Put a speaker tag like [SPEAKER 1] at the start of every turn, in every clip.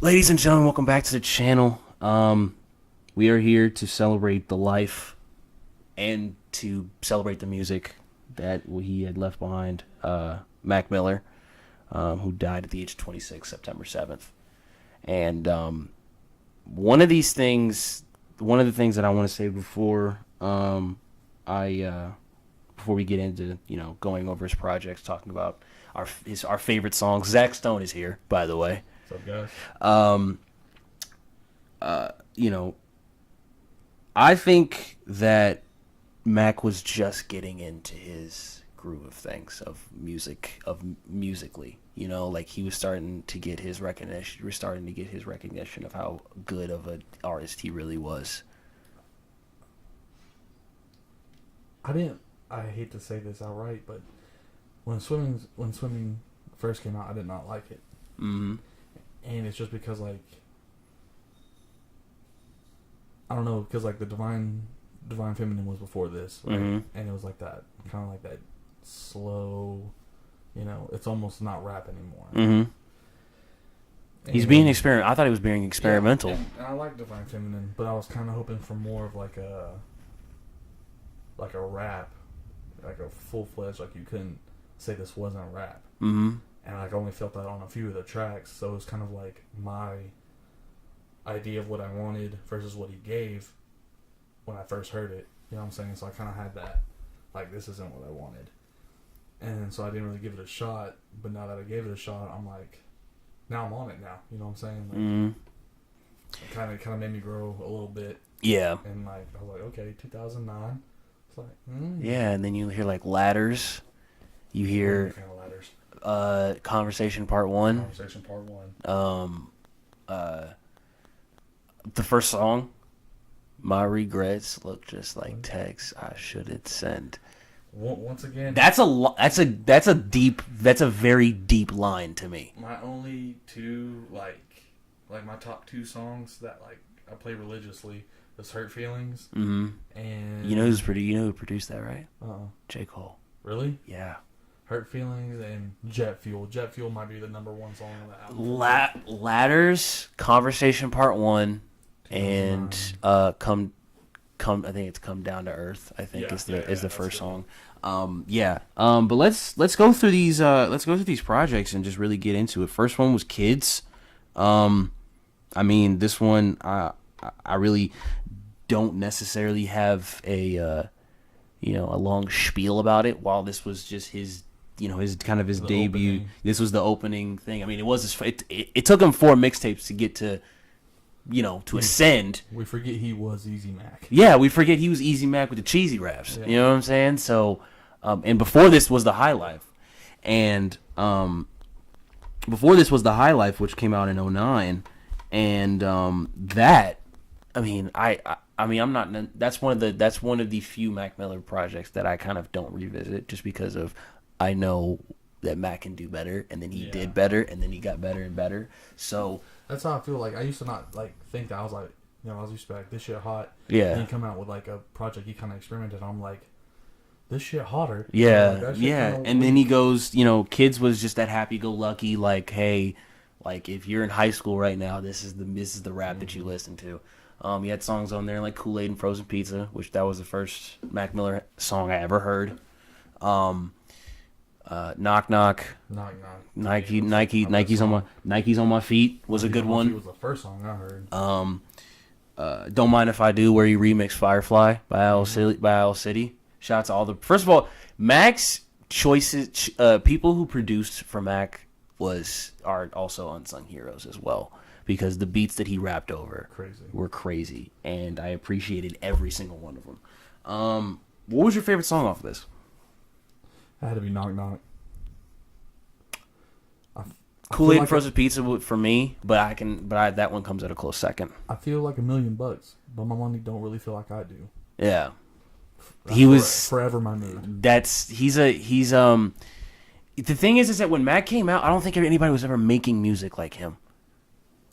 [SPEAKER 1] Ladies and gentlemen, welcome back to the channel. We are here to celebrate the life and to celebrate the music that he had left behind. Mac Miller, who died at the age of 26, September 7th. And one of the things that I want to say before we get into going over his projects, talking about our favorite songs. Zach Stone is here, by the way.
[SPEAKER 2] What's up, guys?
[SPEAKER 1] I think that Mac was just getting into his groove of things, musically. Like he was starting to get his recognition. We're starting to get his recognition of how good of an artist he really was.
[SPEAKER 2] I hate to say this outright, but when swimming first came out, I did not like it.
[SPEAKER 1] Mm-hmm.
[SPEAKER 2] And it's just because, like, I don't know, because like the Divine Feminine was before this, right?
[SPEAKER 1] Mm-hmm.
[SPEAKER 2] And it was like that, kind of like that slow, it's almost not rap anymore.
[SPEAKER 1] Mm-hmm. He's being I thought he was being experimental.
[SPEAKER 2] Yeah, and I like Divine Feminine, but I was kind of hoping for more of like a rap, like a full-fledged, like you couldn't say this wasn't rap.
[SPEAKER 1] Mm-hmm.
[SPEAKER 2] And I only felt that on a few of the tracks, so it was kind of like my idea of what I wanted versus what he gave when I first heard it. You know what I'm saying? So I kind of had that, like, this isn't what I wanted. And so I didn't really give it a shot, but now that I gave it a shot, I'm like, now I'm on it now. You know what I'm saying? Like,
[SPEAKER 1] Mm-hmm.
[SPEAKER 2] it kind of made me grow a little bit.
[SPEAKER 1] Yeah.
[SPEAKER 2] And, like, I was like, okay, 2009. It's like,
[SPEAKER 1] Yeah, and then you hear, like, Ladders. You hear
[SPEAKER 2] kind of ladders.
[SPEAKER 1] Conversation Part 1.
[SPEAKER 2] Conversation Part 1.
[SPEAKER 1] The first song, My Regrets Look Just Like Texts I Shouldn't Send.
[SPEAKER 2] Once again,
[SPEAKER 1] That's a very deep line to me.
[SPEAKER 2] my only two, like my top two songs that, like, I play religiously was Hurt Feelings.
[SPEAKER 1] Mm-hmm.
[SPEAKER 2] And
[SPEAKER 1] You know who produced that, right? J. Cole.
[SPEAKER 2] Really?
[SPEAKER 1] Yeah.
[SPEAKER 2] Hurt Feelings and Jet Fuel. Jet Fuel might be the number one song on the album.
[SPEAKER 1] Ladders, Conversation Part 1, and come I think it's Come Down to Earth, I think is the first song. But let's go through these projects and just really get into it. First one was Kids. I mean, this one I really don't necessarily have a long spiel about it. While this was just his his debut.
[SPEAKER 2] Opening.
[SPEAKER 1] This was the opening thing. I mean, it took him 4 mixtapes to get to ascend.
[SPEAKER 2] We forget he was Easy Mac.
[SPEAKER 1] Yeah, we forget he was Easy Mac with the cheesy raps.
[SPEAKER 2] Yeah.
[SPEAKER 1] You know what I'm saying? So, and before this was the High Life, and before this was the High Life, which came out in 2009, and that, I mean, I'm not. That's one of the few Mac Miller projects that I kind of don't revisit, just because of I know that Mac can do better, and then he did better, and then he got better and better. So
[SPEAKER 2] that's how I feel. Like, I used to not, like, think that. I was like, I was used to be like, this shit hot.
[SPEAKER 1] Yeah.
[SPEAKER 2] And he come out with, like, a project he kind of experimented. I'm like, this shit hotter.
[SPEAKER 1] Yeah,
[SPEAKER 2] Like, that shit
[SPEAKER 1] yeah.
[SPEAKER 2] kinda
[SPEAKER 1] And then he goes, Kids was just that happy-go-lucky, like, hey, like, if you're in high school right now, this is the rap that you listen to. He had songs on there like Kool-Aid and Frozen Pizza, which that was the first Mac Miller song I ever heard. Knock Knock. Nike's on my feet was a good one.
[SPEAKER 2] It was the first song I heard.
[SPEAKER 1] Don't Mind If I Do, where he remixed Firefly by Owl City. Shout out to all the, first of all, Mac's choices. People who produced for Mac are also unsung heroes as well, because the beats that he rapped over were crazy, and I appreciated every single one of them. What was your favorite song off of this?
[SPEAKER 2] It had to be Knock Knock.
[SPEAKER 1] Kool-Aid and Frozen Pizza for me, but that one comes at a close second.
[SPEAKER 2] I feel like $1 million, but my money don't really feel like I do.
[SPEAKER 1] Yeah,
[SPEAKER 2] He was forever my mood.
[SPEAKER 1] He's the thing is that when Mac came out, I don't think anybody was ever making music like him.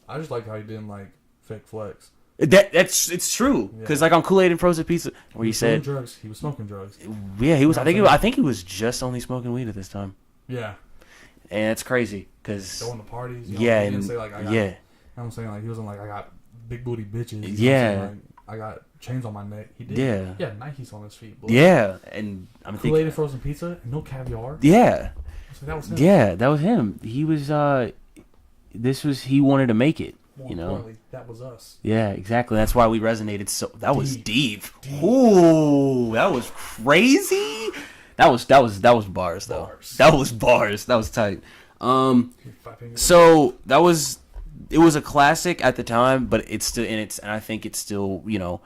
[SPEAKER 2] I just like how he didn't, like, fake flex.
[SPEAKER 1] It's true, because like on Kool-Aid and Frozen Pizza, where he said
[SPEAKER 2] drugs, he was smoking drugs.
[SPEAKER 1] Yeah, he was. I think he was just only smoking weed at this time.
[SPEAKER 2] Yeah,
[SPEAKER 1] and it's crazy because
[SPEAKER 2] going to parties.
[SPEAKER 1] Yeah,
[SPEAKER 2] he didn't
[SPEAKER 1] and
[SPEAKER 2] say, like, I got
[SPEAKER 1] yeah,
[SPEAKER 2] know what I'm saying? Like, he wasn't like, I got big booty bitches.
[SPEAKER 1] Yeah.
[SPEAKER 2] Like, I got chains on my neck. He did.
[SPEAKER 1] Yeah.
[SPEAKER 2] Yeah, Nikes on his feet. Boy.
[SPEAKER 1] Yeah, and I'm thinking
[SPEAKER 2] Kool-Aid and frozen pizza, no caviar.
[SPEAKER 1] Yeah.
[SPEAKER 2] So that was him.
[SPEAKER 1] Yeah, that was him. He was he wanted to make it,
[SPEAKER 2] More
[SPEAKER 1] you know.
[SPEAKER 2] importantly, that was us.
[SPEAKER 1] Yeah, exactly. That's why we resonated so. That was deep. Ooh, that was crazy. That was bars though. That was bars. That was tight. So that was, it was a classic at the time, but it's still, and I think it's still, you know,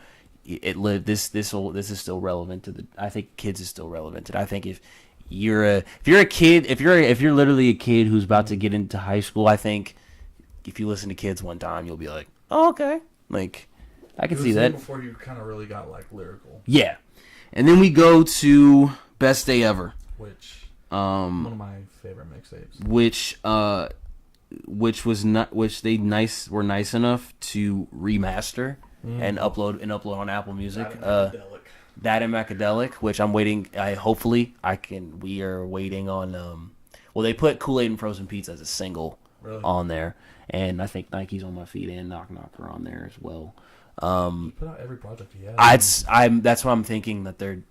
[SPEAKER 1] it lived. This is still relevant to the. I think kids is still relevant to. I think if you're a kid, if you're literally a kid who's about to get into high school, I think if you listen to Kids one time, you'll be like, oh, okay, like I can see that.
[SPEAKER 2] Before you kind of really got like lyrical.
[SPEAKER 1] Yeah, and then we go to Best Day Ever,
[SPEAKER 2] which one of my favorite mixtapes.
[SPEAKER 1] Which they were nice enough to remaster and upload on Apple Music. That and Macadelic, which I'm waiting. We are waiting on. Well, they put Kool-Aid and Frozen Pizza as a single on there, and I think Nike's on My Feet and Knock Knock are on there as well.
[SPEAKER 2] He put out every project he had.
[SPEAKER 1] That's what I'm thinking that they're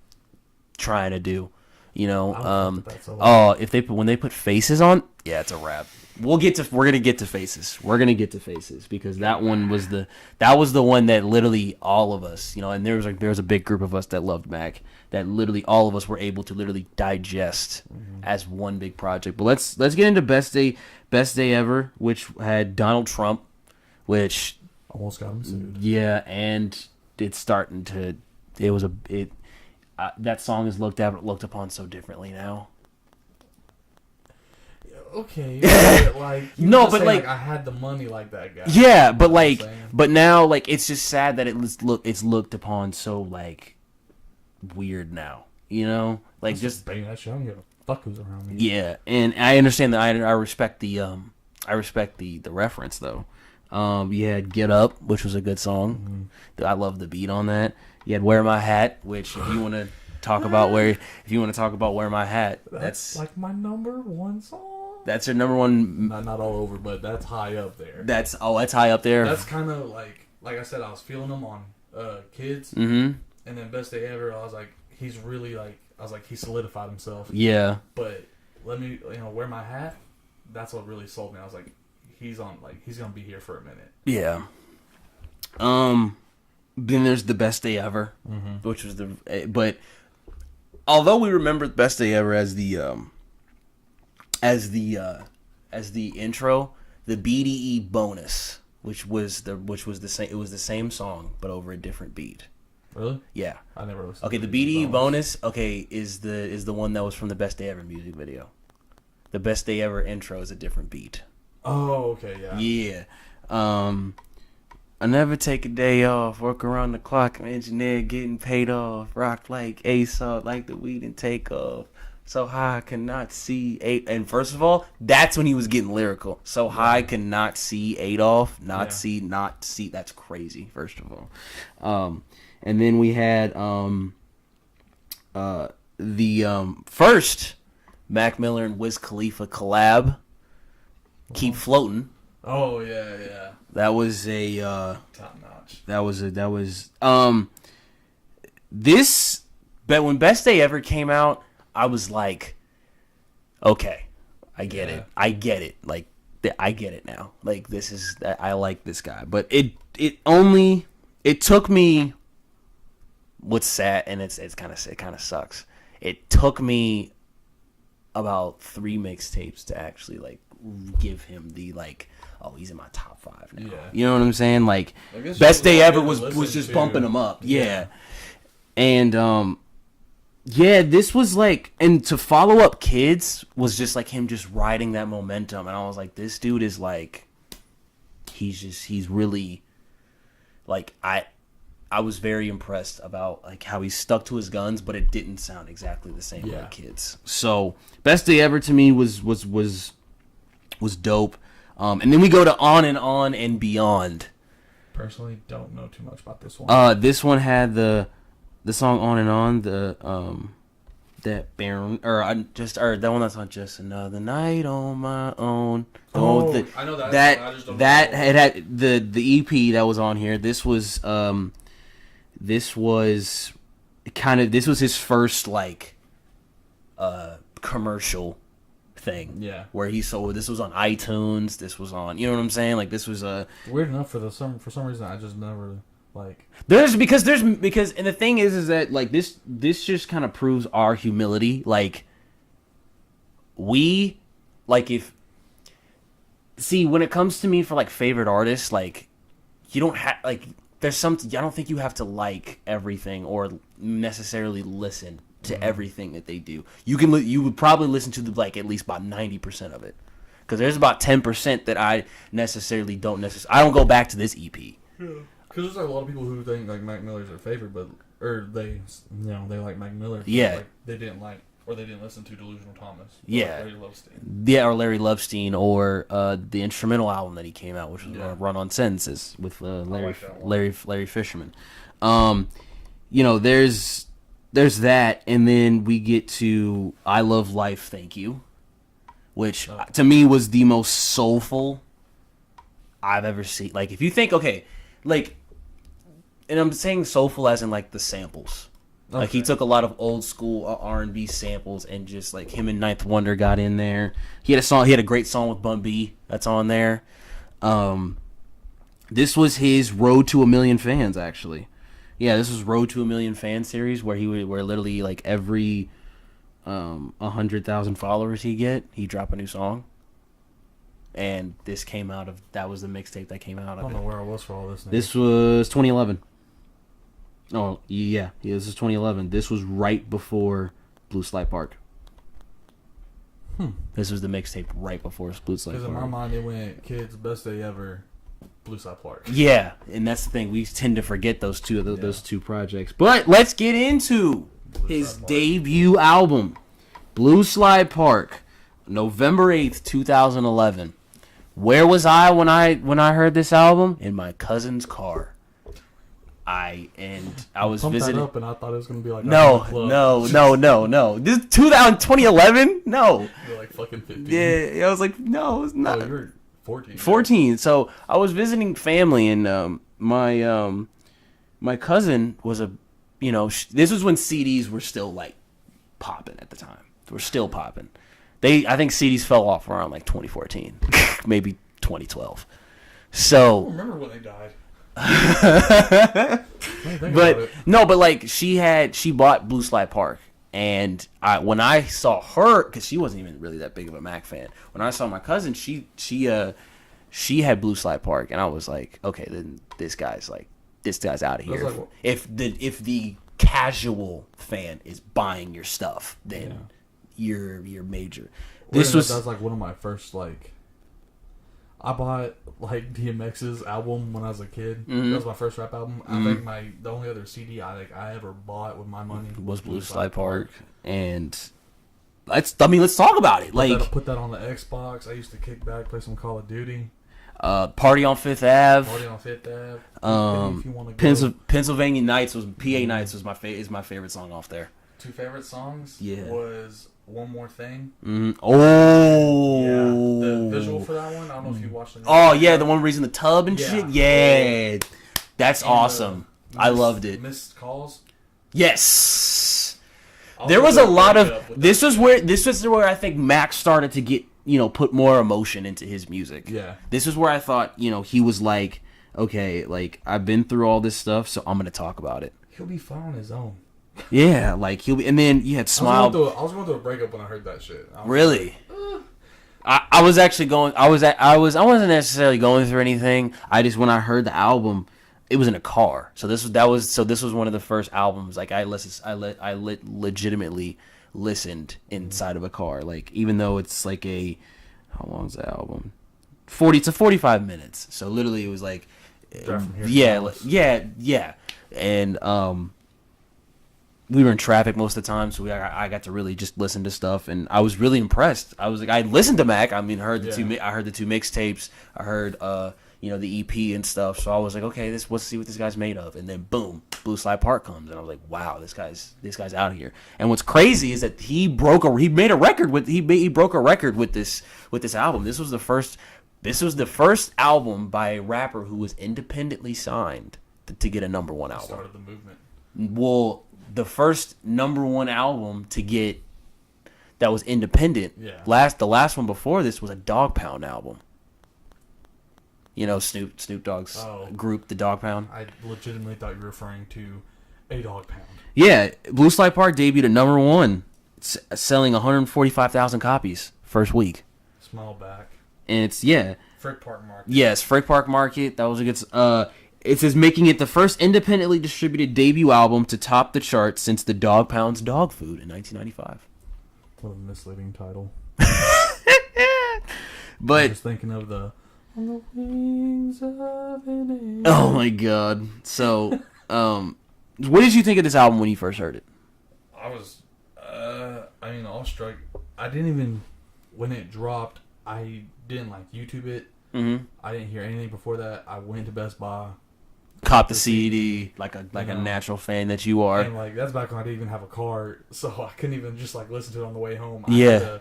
[SPEAKER 1] trying to do. You know, when they put Faces on, yeah, it's a wrap. We're gonna get to Faces. We're gonna get to Faces because that was the one that literally all of us, you know, and there was a big group of us that loved Mac, that literally all of us were able to literally digest as one big project. But let's get into Best Day Ever, which had Donald Trump, which
[SPEAKER 2] almost got him sued.
[SPEAKER 1] Yeah, and it's starting to. That song is looked upon so differently now.
[SPEAKER 2] Okay, like
[SPEAKER 1] no, but like
[SPEAKER 2] I had the money like that guy.
[SPEAKER 1] Yeah, but like, but now like it's just sad that it's looked upon so like weird now. You know, like just
[SPEAKER 2] bang that shit. I don't give a fuck who's around me.
[SPEAKER 1] Yeah, and I understand that. I respect the reference though. You had Get Up, which was a good song. I love the beat on that. You had Wear My Hat, which if you want to talk about Wear My Hat, that's
[SPEAKER 2] like my number one song.
[SPEAKER 1] That's your number one.
[SPEAKER 2] Not all over, but that's high up there.
[SPEAKER 1] That's high up there.
[SPEAKER 2] That's kind of like I said, I was feeling him on Kids,
[SPEAKER 1] and
[SPEAKER 2] then Best Day Ever. I was like, he's really he solidified himself.
[SPEAKER 1] Yeah.
[SPEAKER 2] But let me, Wear My Hat. That's what really sold me. I was like, he's gonna be here for a minute.
[SPEAKER 1] Yeah. Then there's the Best Day Ever, which was but although we remember Best Day Ever as the intro, the BDE bonus, which was the same. It was the same song but over a different beat.
[SPEAKER 2] Really?
[SPEAKER 1] Yeah.
[SPEAKER 2] I never listened.
[SPEAKER 1] Okay, the BDE bonus. Okay, is the one that was from the Best Day Ever music video. The Best Day Ever intro is a different beat.
[SPEAKER 2] Oh, okay, yeah.
[SPEAKER 1] Yeah. I never take a day off, work around the clock, engineer getting paid off, rock like Aesop, like the weed and take off. So high I cannot see eight. And first of all, that's when he was getting lyrical. So high I cannot see Adolf, not see. That's crazy. First of all, and then we had the first Mac Miller and Wiz Khalifa collab, Keep Floating.
[SPEAKER 2] Oh yeah.
[SPEAKER 1] That was a
[SPEAKER 2] top notch.
[SPEAKER 1] But when Best Day Ever came out, I was like, okay, I get it. Like, I get it now. Like, I like this guy. But it took me. What's sad, and it kind of sucks. It took me about 3 mixtapes to actually like give him the like, oh, he's in my top 5 now. Yeah. You know what I'm saying? Like, Best Day Ever was just bumping him up. Yeah. And this was like, and to follow up Kids was just like him just riding that momentum, and I was like, this dude is like, he's really like, I was very impressed about like how he stuck to his guns, but it didn't sound exactly the same like Kids. So Best Day Ever to me was dope. And then we go to On and Beyond.
[SPEAKER 2] Personally, don't know too much about this one.
[SPEAKER 1] This one had the song On and On, that Baron or that one that's on Just Another Night on My Own.
[SPEAKER 2] I know that. I just don't know
[SPEAKER 1] had the EP that was on here. This was his first like commercial thing.
[SPEAKER 2] Yeah.
[SPEAKER 1] Where this was on iTunes. This was on, you know what I'm saying? Like this was
[SPEAKER 2] weird enough for some reason I just never like.
[SPEAKER 1] Because and the thing is that like this just kind of proves our humility. Like we like when it comes to me for like favorite artists, like you don't have like there's something I don't think you have to like everything or necessarily listen to everything that they do. You would probably listen to like at least about 90% of it, because there's about 10% that I don't go back to this EP.
[SPEAKER 2] Yeah. Because there's like a lot of people who think like Mac Miller's their favorite, or they like Mac Miller.
[SPEAKER 1] Yeah.
[SPEAKER 2] Like, they didn't listen to Delusional Thomas.
[SPEAKER 1] Yeah.
[SPEAKER 2] Larry Lovestein.
[SPEAKER 1] Yeah, or Larry Lovestein, or the instrumental album that he came out, which was Run on Sentences with Larry Fisherman. There's that, and then we get to I Love Life, Thank You, which to me was the most soulful I've ever seen. Like, if you think, okay, like, and I'm saying soulful as in like the samples. Okay. Like he took a lot of old school R&B samples and just like him and Ninth Wonder got in there. He had a great song with Bun B that's on there. This was his Road to a Million Fans, actually. Yeah, this was Road to a Million Fan series where where literally like every 100,000 followers he'd drop a new song. And this that was the mixtape that came out of it.
[SPEAKER 2] I don't know where I was for all this.
[SPEAKER 1] This was 2011. Oh, yeah, this is 2011. This was right before Blue Slide Park. This was the mixtape right before Blue Slide Park.
[SPEAKER 2] Because in my mind, it went Kids Best Day Ever, Blue Slide Park.
[SPEAKER 1] Yeah, and that's the thing. We tend to forget those two projects. But let's get into his debut album, Blue Slide Park, November 8th, 2011. Where was I when I heard this album? In my cousin's car. I was visiting.
[SPEAKER 2] That up and I thought it was gonna be like
[SPEAKER 1] no. This 2011. No.
[SPEAKER 2] You're like fucking 15.
[SPEAKER 1] Yeah, I was like, no, it's not.
[SPEAKER 2] Oh, you were 14.
[SPEAKER 1] 14. So I was visiting family, and my cousin was this was when CDs were still like popping at the time. They were still popping. I think CDs fell off around like 2014, maybe 2012. So
[SPEAKER 2] I don't remember when they died.
[SPEAKER 1] but like she bought Blue Slide Park, and when I saw her, because she wasn't even really that big of a Mac fan, when I saw my cousin, she had Blue Slide Park, and I was like, okay, then this guy's out of here.
[SPEAKER 2] Like,
[SPEAKER 1] if the casual fan is buying your stuff, then you're major.
[SPEAKER 2] That was like one of my first like. I bought like DMX's album when I was a kid.
[SPEAKER 1] Mm-hmm.
[SPEAKER 2] That was my first rap album. I think the only other CD I ever bought with my money
[SPEAKER 1] was Blue Slide Park. And let's talk about it.
[SPEAKER 2] Put that on the Xbox. I used to kick back, play some Call of Duty.
[SPEAKER 1] Party on Fifth Ave.
[SPEAKER 2] If you want to
[SPEAKER 1] Pennsylvania Nights was PA Nights was my favorite song off there.
[SPEAKER 2] Two favorite songs.
[SPEAKER 1] Yeah.
[SPEAKER 2] Was One More Thing.
[SPEAKER 1] Mm-hmm. Oh.
[SPEAKER 2] Yeah. The visual for that one. I don't know if you watched it.
[SPEAKER 1] Oh yeah, the one where he's in the tub and shit. Yeah. That's awesome. I loved it.
[SPEAKER 2] Missed Calls.
[SPEAKER 1] Yes. There was a lot of this was where I think Mac started to get, put more emotion into his music.
[SPEAKER 2] Yeah.
[SPEAKER 1] This is where I thought, he was like, okay, like I've been through all this stuff, so I'm gonna talk about it.
[SPEAKER 2] He'll be fine on his own.
[SPEAKER 1] Yeah, like he'll be, and then you had Smile.
[SPEAKER 2] I was going through a breakup when I heard that shit.
[SPEAKER 1] Really? I was actually going. I wasn't necessarily going through anything. When I heard the album, it was in a car. So this was one of the first albums like I legitimately listened inside of a car. Like, even though it's like how long is the album? 40 to 45 minutes. So literally it was like yeah. And we were in traffic most of the time, so I got to really just listen to stuff, and I was really impressed. I was like, I listened to Mac. I mean, I heard the two mixtapes. I heard the EP and stuff. So I was like, okay, let's see what this guy's made of. And then boom, Blue Slide Park comes, and I was like, wow, this guy's out here. And what's crazy is that he broke a record with this album. This was the first album by a rapper who was independently signed to get a number one album.
[SPEAKER 2] Started the movement.
[SPEAKER 1] Well, the first number one album to get that was independent.
[SPEAKER 2] Yeah.
[SPEAKER 1] The last one before this was a Dog Pound album. You know, Snoop Dogg's group, the Dog Pound.
[SPEAKER 2] I legitimately thought you were referring to a Dog Pound.
[SPEAKER 1] Yeah, Blue Slide Park debuted at number one, selling 145,000 copies first week.
[SPEAKER 2] Small back.
[SPEAKER 1] And it's
[SPEAKER 2] Frick Park Market.
[SPEAKER 1] Yes, Frick Park Market. That was a good. It says making it the first independently distributed debut album to top the charts since the Dog Pound's Dog Food in 1995.
[SPEAKER 2] What a misleading title.
[SPEAKER 1] But
[SPEAKER 2] I was thinking of the On the Wings of an
[SPEAKER 1] Oh my god. So, what did you think of this album when you first heard it?
[SPEAKER 2] I was, awestruck. I didn't even, when it dropped, I didn't YouTube it.
[SPEAKER 1] Mm-hmm.
[SPEAKER 2] I didn't hear anything before that. I went to Best Buy.
[SPEAKER 1] Cop the CD like a natural fan that you are.
[SPEAKER 2] And that's back when I didn't even have a car, so I couldn't even just listen to it on the way home. I
[SPEAKER 1] Yeah.
[SPEAKER 2] had to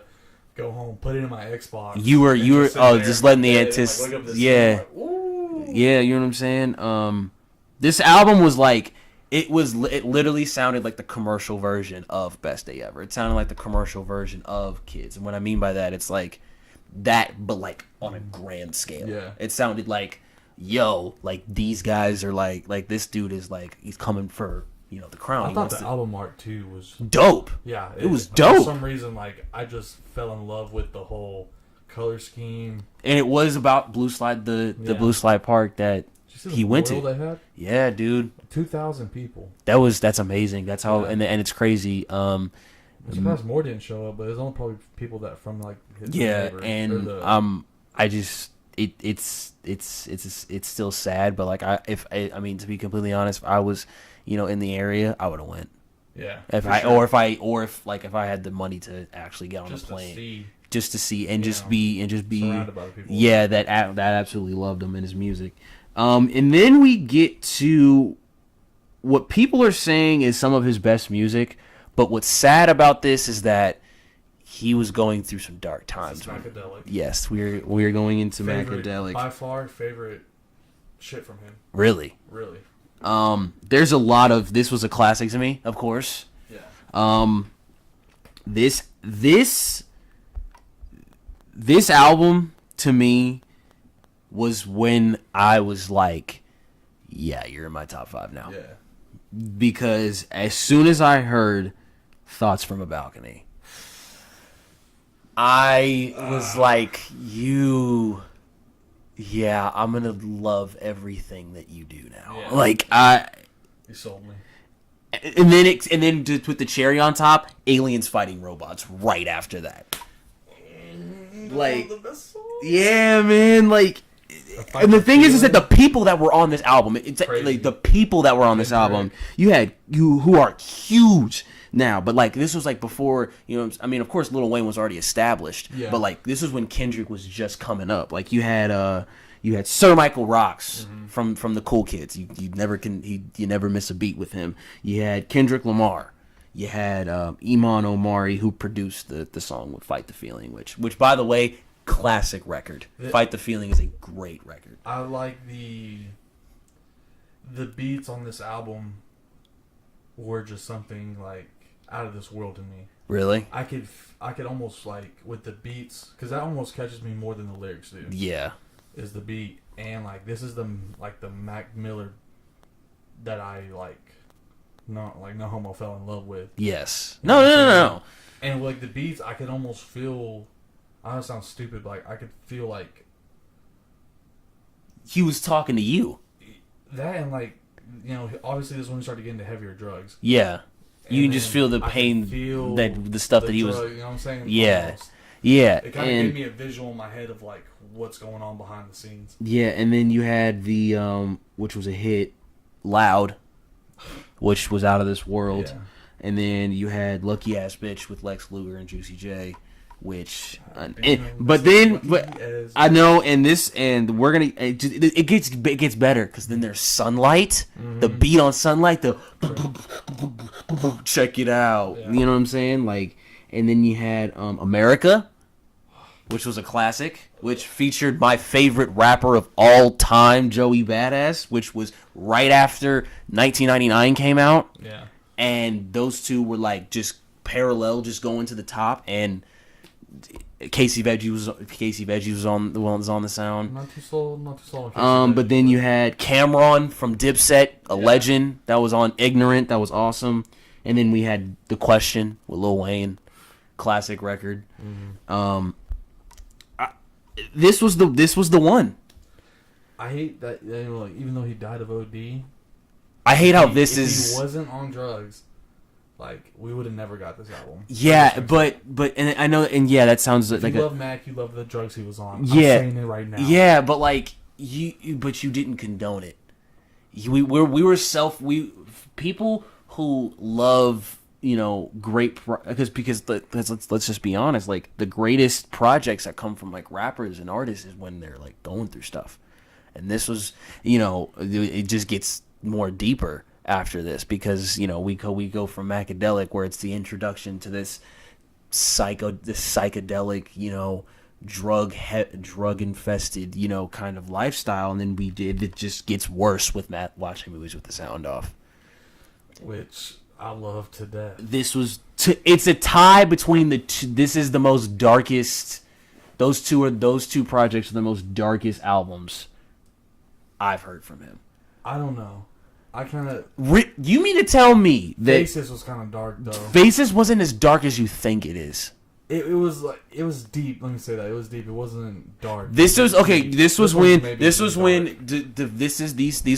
[SPEAKER 2] go home, put it in my Xbox.
[SPEAKER 1] You were just letting the anticipation. Yeah.
[SPEAKER 2] Ooh.
[SPEAKER 1] Yeah, you know what I'm saying? This album was it literally sounded like the commercial version of Best Day Ever. It sounded like the commercial version of Kids. And what I mean by that, it's like that, but on a grand scale.
[SPEAKER 2] Yeah.
[SPEAKER 1] It sounded like, yo, these guys are this dude is he's coming for, the crown.
[SPEAKER 2] I thought the album art too was
[SPEAKER 1] dope.
[SPEAKER 2] Yeah.
[SPEAKER 1] It was dope.
[SPEAKER 2] For some reason, I just fell in love with the whole color scheme.
[SPEAKER 1] And it was about Blue Slide, the Blue Slide Park that he went to.
[SPEAKER 2] They had?
[SPEAKER 1] Yeah, dude.
[SPEAKER 2] 2,000 people.
[SPEAKER 1] That's amazing. That's how, and it's crazy.
[SPEAKER 2] I'm surprised more didn't show up, but it's only probably people that from his neighbor,
[SPEAKER 1] and I just it's still sad, but I mean to be completely honest, if I was in the area, I would have went.
[SPEAKER 2] Yeah.
[SPEAKER 1] If I had the money to actually get on the plane, just to see and just be
[SPEAKER 2] surrounded by the people.
[SPEAKER 1] Yeah, that absolutely loved him and his music. And then we get to what people are saying is some of his best music, but what's sad about this is that he was going through some dark times.
[SPEAKER 2] Macadelic.
[SPEAKER 1] Yes, we're going into Macadelic.
[SPEAKER 2] By far, favorite shit from him.
[SPEAKER 1] Really?
[SPEAKER 2] Really.
[SPEAKER 1] There's a lot of, this was a classic to me, of course.
[SPEAKER 2] Yeah.
[SPEAKER 1] This album to me was when I was like, yeah, you're in my top 5 now.
[SPEAKER 2] Yeah.
[SPEAKER 1] Because as soon as I heard Thoughts from a Balcony, I was like, I'm gonna love everything that you do now.
[SPEAKER 2] Yeah. You sold me.
[SPEAKER 1] And then to put the cherry on top, aliens fighting robots right after that. Yeah, man, and the thing is that the people that were on this album, the people that were on this album, who are huge now, but this was before, I mean, of course Lil Wayne was already established, but this is when Kendrick was just coming up. You had Sir Michael Rocks from the Cool Kids. You never miss a beat with him. You had Kendrick Lamar. You had Iman Omari, who produced the song with Fight the Feeling, which by the way, classic record. Fight the Feeling is a great record.
[SPEAKER 2] I like the beats on this album were just something out of this world to me.
[SPEAKER 1] Really?
[SPEAKER 2] I could almost with the beats, because that almost catches me more than the lyrics do.
[SPEAKER 1] Yeah.
[SPEAKER 2] Is the beat, and this is the Mac Miller that I not No Homo fell in love with.
[SPEAKER 1] Yes. No.
[SPEAKER 2] And the beats, I could almost feel. I know it sounds stupid, but I could feel
[SPEAKER 1] he was talking to you.
[SPEAKER 2] That, and obviously this is when we started getting to heavier drugs.
[SPEAKER 1] Yeah. You can just feel the pain, the stuff that he was.
[SPEAKER 2] You know what I'm saying?
[SPEAKER 1] Yeah.
[SPEAKER 2] Almost.
[SPEAKER 1] Yeah.
[SPEAKER 2] It kind of gave me a visual in my head of what's going on behind the scenes.
[SPEAKER 1] Yeah, and then you had the which was a hit, Loud, which was out of this world.
[SPEAKER 2] Yeah.
[SPEAKER 1] And then you had Lucky Ass Bitch with Lex Luger and Juicy J, which
[SPEAKER 2] Damn,
[SPEAKER 1] but I know, and we're gonna it gets better because then there's Sunlight, the beat on Sunlight, the check it out, you know what I'm saying, like, and then you had America, which was a classic, which featured my favorite rapper of all time, Joey Badass, which was right after 1999 came out, and those two were like just parallel, just going to the top, and Casey Veggie was on the sound.
[SPEAKER 2] Not too slow.
[SPEAKER 1] But then you had Cameron from Dipset, a legend, that was on Ignorant, that was awesome. And then we had The Question with Lil Wayne, classic record. This was the one.
[SPEAKER 2] I hate that, like, even though he died of OD,
[SPEAKER 1] I hate how if
[SPEAKER 2] he wasn't on drugs, like, we would have never got this album.
[SPEAKER 1] Yeah, but and I know, and yeah, that sounds
[SPEAKER 2] if
[SPEAKER 1] like
[SPEAKER 2] you love Mac, you love the drugs he was on.
[SPEAKER 1] Yeah,
[SPEAKER 2] I'm saying it right now.
[SPEAKER 1] Yeah, but like you didn't condone it. People who love, you know, great because let's just be honest, like the greatest projects that come from like rappers and artists is when they're like going through stuff, and this was, you know, it just gets more deeper after this because, you know, we go from Macadelic, where it's the introduction to this psychedelic, you know, drug infested, you know, kind of lifestyle, and then it just gets worse with Matt watching movies with the sound off,
[SPEAKER 2] which I love to death.
[SPEAKER 1] This was it's a tie between the two. This is the most darkest. Those two projects are the most darkest albums I've heard from him.
[SPEAKER 2] I don't know. I kind of...
[SPEAKER 1] You mean to tell me that...
[SPEAKER 2] Faces was kind of dark, though.
[SPEAKER 1] Faces wasn't as dark as you think it is.
[SPEAKER 2] It was like... It was deep. Let me say that. It was deep. It wasn't dark.
[SPEAKER 1] These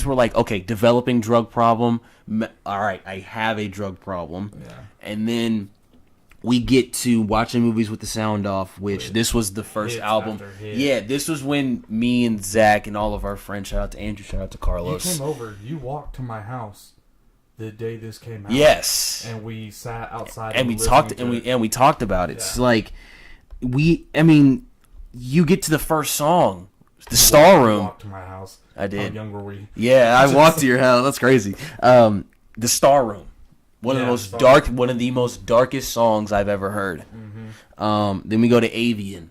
[SPEAKER 1] were like, okay, developing drug problem. All right, I have a drug problem.
[SPEAKER 2] Yeah.
[SPEAKER 1] And then we get to watching movies with the sound off, which this was the first album. Yeah, this was when me and Zach and all of our friends, shout out to Andrew, shout out to Carlos.
[SPEAKER 2] You came over. You walked to my house the day this came out.
[SPEAKER 1] Yes.
[SPEAKER 2] And we sat outside
[SPEAKER 1] and we talked about it. Yeah. It's like you get to the first song, the Star Room.
[SPEAKER 2] You walked to my house.
[SPEAKER 1] I did.
[SPEAKER 2] How young were we?
[SPEAKER 1] Yeah, I walked to your house. That's crazy. The Star Room. One of the most darkest songs I've ever heard. Mm-hmm. Then we go to Avian.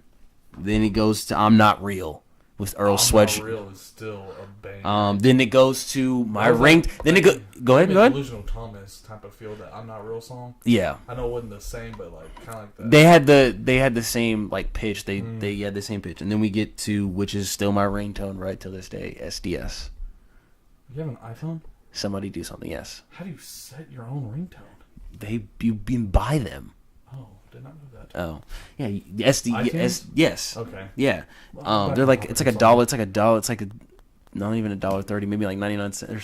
[SPEAKER 1] Then it goes to I'm Not Real with Earl Sweatshirt.
[SPEAKER 2] I'm Not Real is still a banger.
[SPEAKER 1] Then it goes to My Ring. Then it go ahead.
[SPEAKER 2] Delusional Thomas type of feel, that I'm Not Real song.
[SPEAKER 1] Yeah.
[SPEAKER 2] I know it wasn't the same, but like kind of like that.
[SPEAKER 1] They had the same like pitch. They had the same pitch. And then we get to, which is still my ringtone right to this day, SDS.
[SPEAKER 2] You have an iPhone?
[SPEAKER 1] Somebody do something, yes.
[SPEAKER 2] How do you set your own ringtone?
[SPEAKER 1] You buy them.
[SPEAKER 2] Oh, did not know that.
[SPEAKER 1] Oh, yeah. Yes.
[SPEAKER 2] Okay.
[SPEAKER 1] Yeah. They're like it's like $1. It's like not even $1.30, maybe like 99 cents or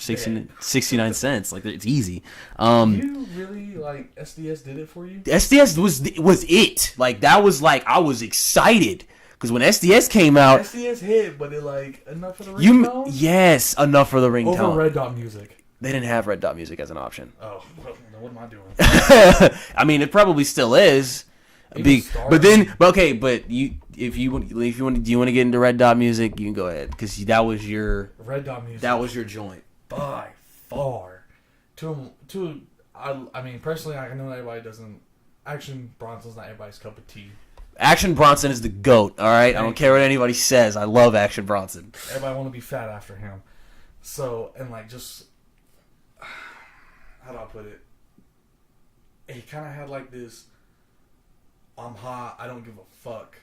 [SPEAKER 1] 69 cents. Like it's easy.
[SPEAKER 2] You really like SDS did it for you?
[SPEAKER 1] SDS was it. Like that was like I was excited. Because when SDS came out...
[SPEAKER 2] SDS hit, but it like, enough for the ringtone?
[SPEAKER 1] Yes, enough for the ringtone.
[SPEAKER 2] Over Red Dot Music.
[SPEAKER 1] They didn't have Red Dot Music as an option.
[SPEAKER 2] Oh, well, what am I doing?
[SPEAKER 1] I mean, it probably still is. But you want to get into Red Dot Music, you can go ahead. Because that was your...
[SPEAKER 2] Red Dot Music.
[SPEAKER 1] That was your joint.
[SPEAKER 2] By far. I mean, personally, I know everybody doesn't... Action Bronson's not everybody's cup of tea.
[SPEAKER 1] Action Bronson is the GOAT, alright? I don't care what anybody says. I love Action Bronson.
[SPEAKER 2] Everybody want to be fat after him. So, and like just... How do I put it? He kind of had like this... I'm hot, I don't give a fuck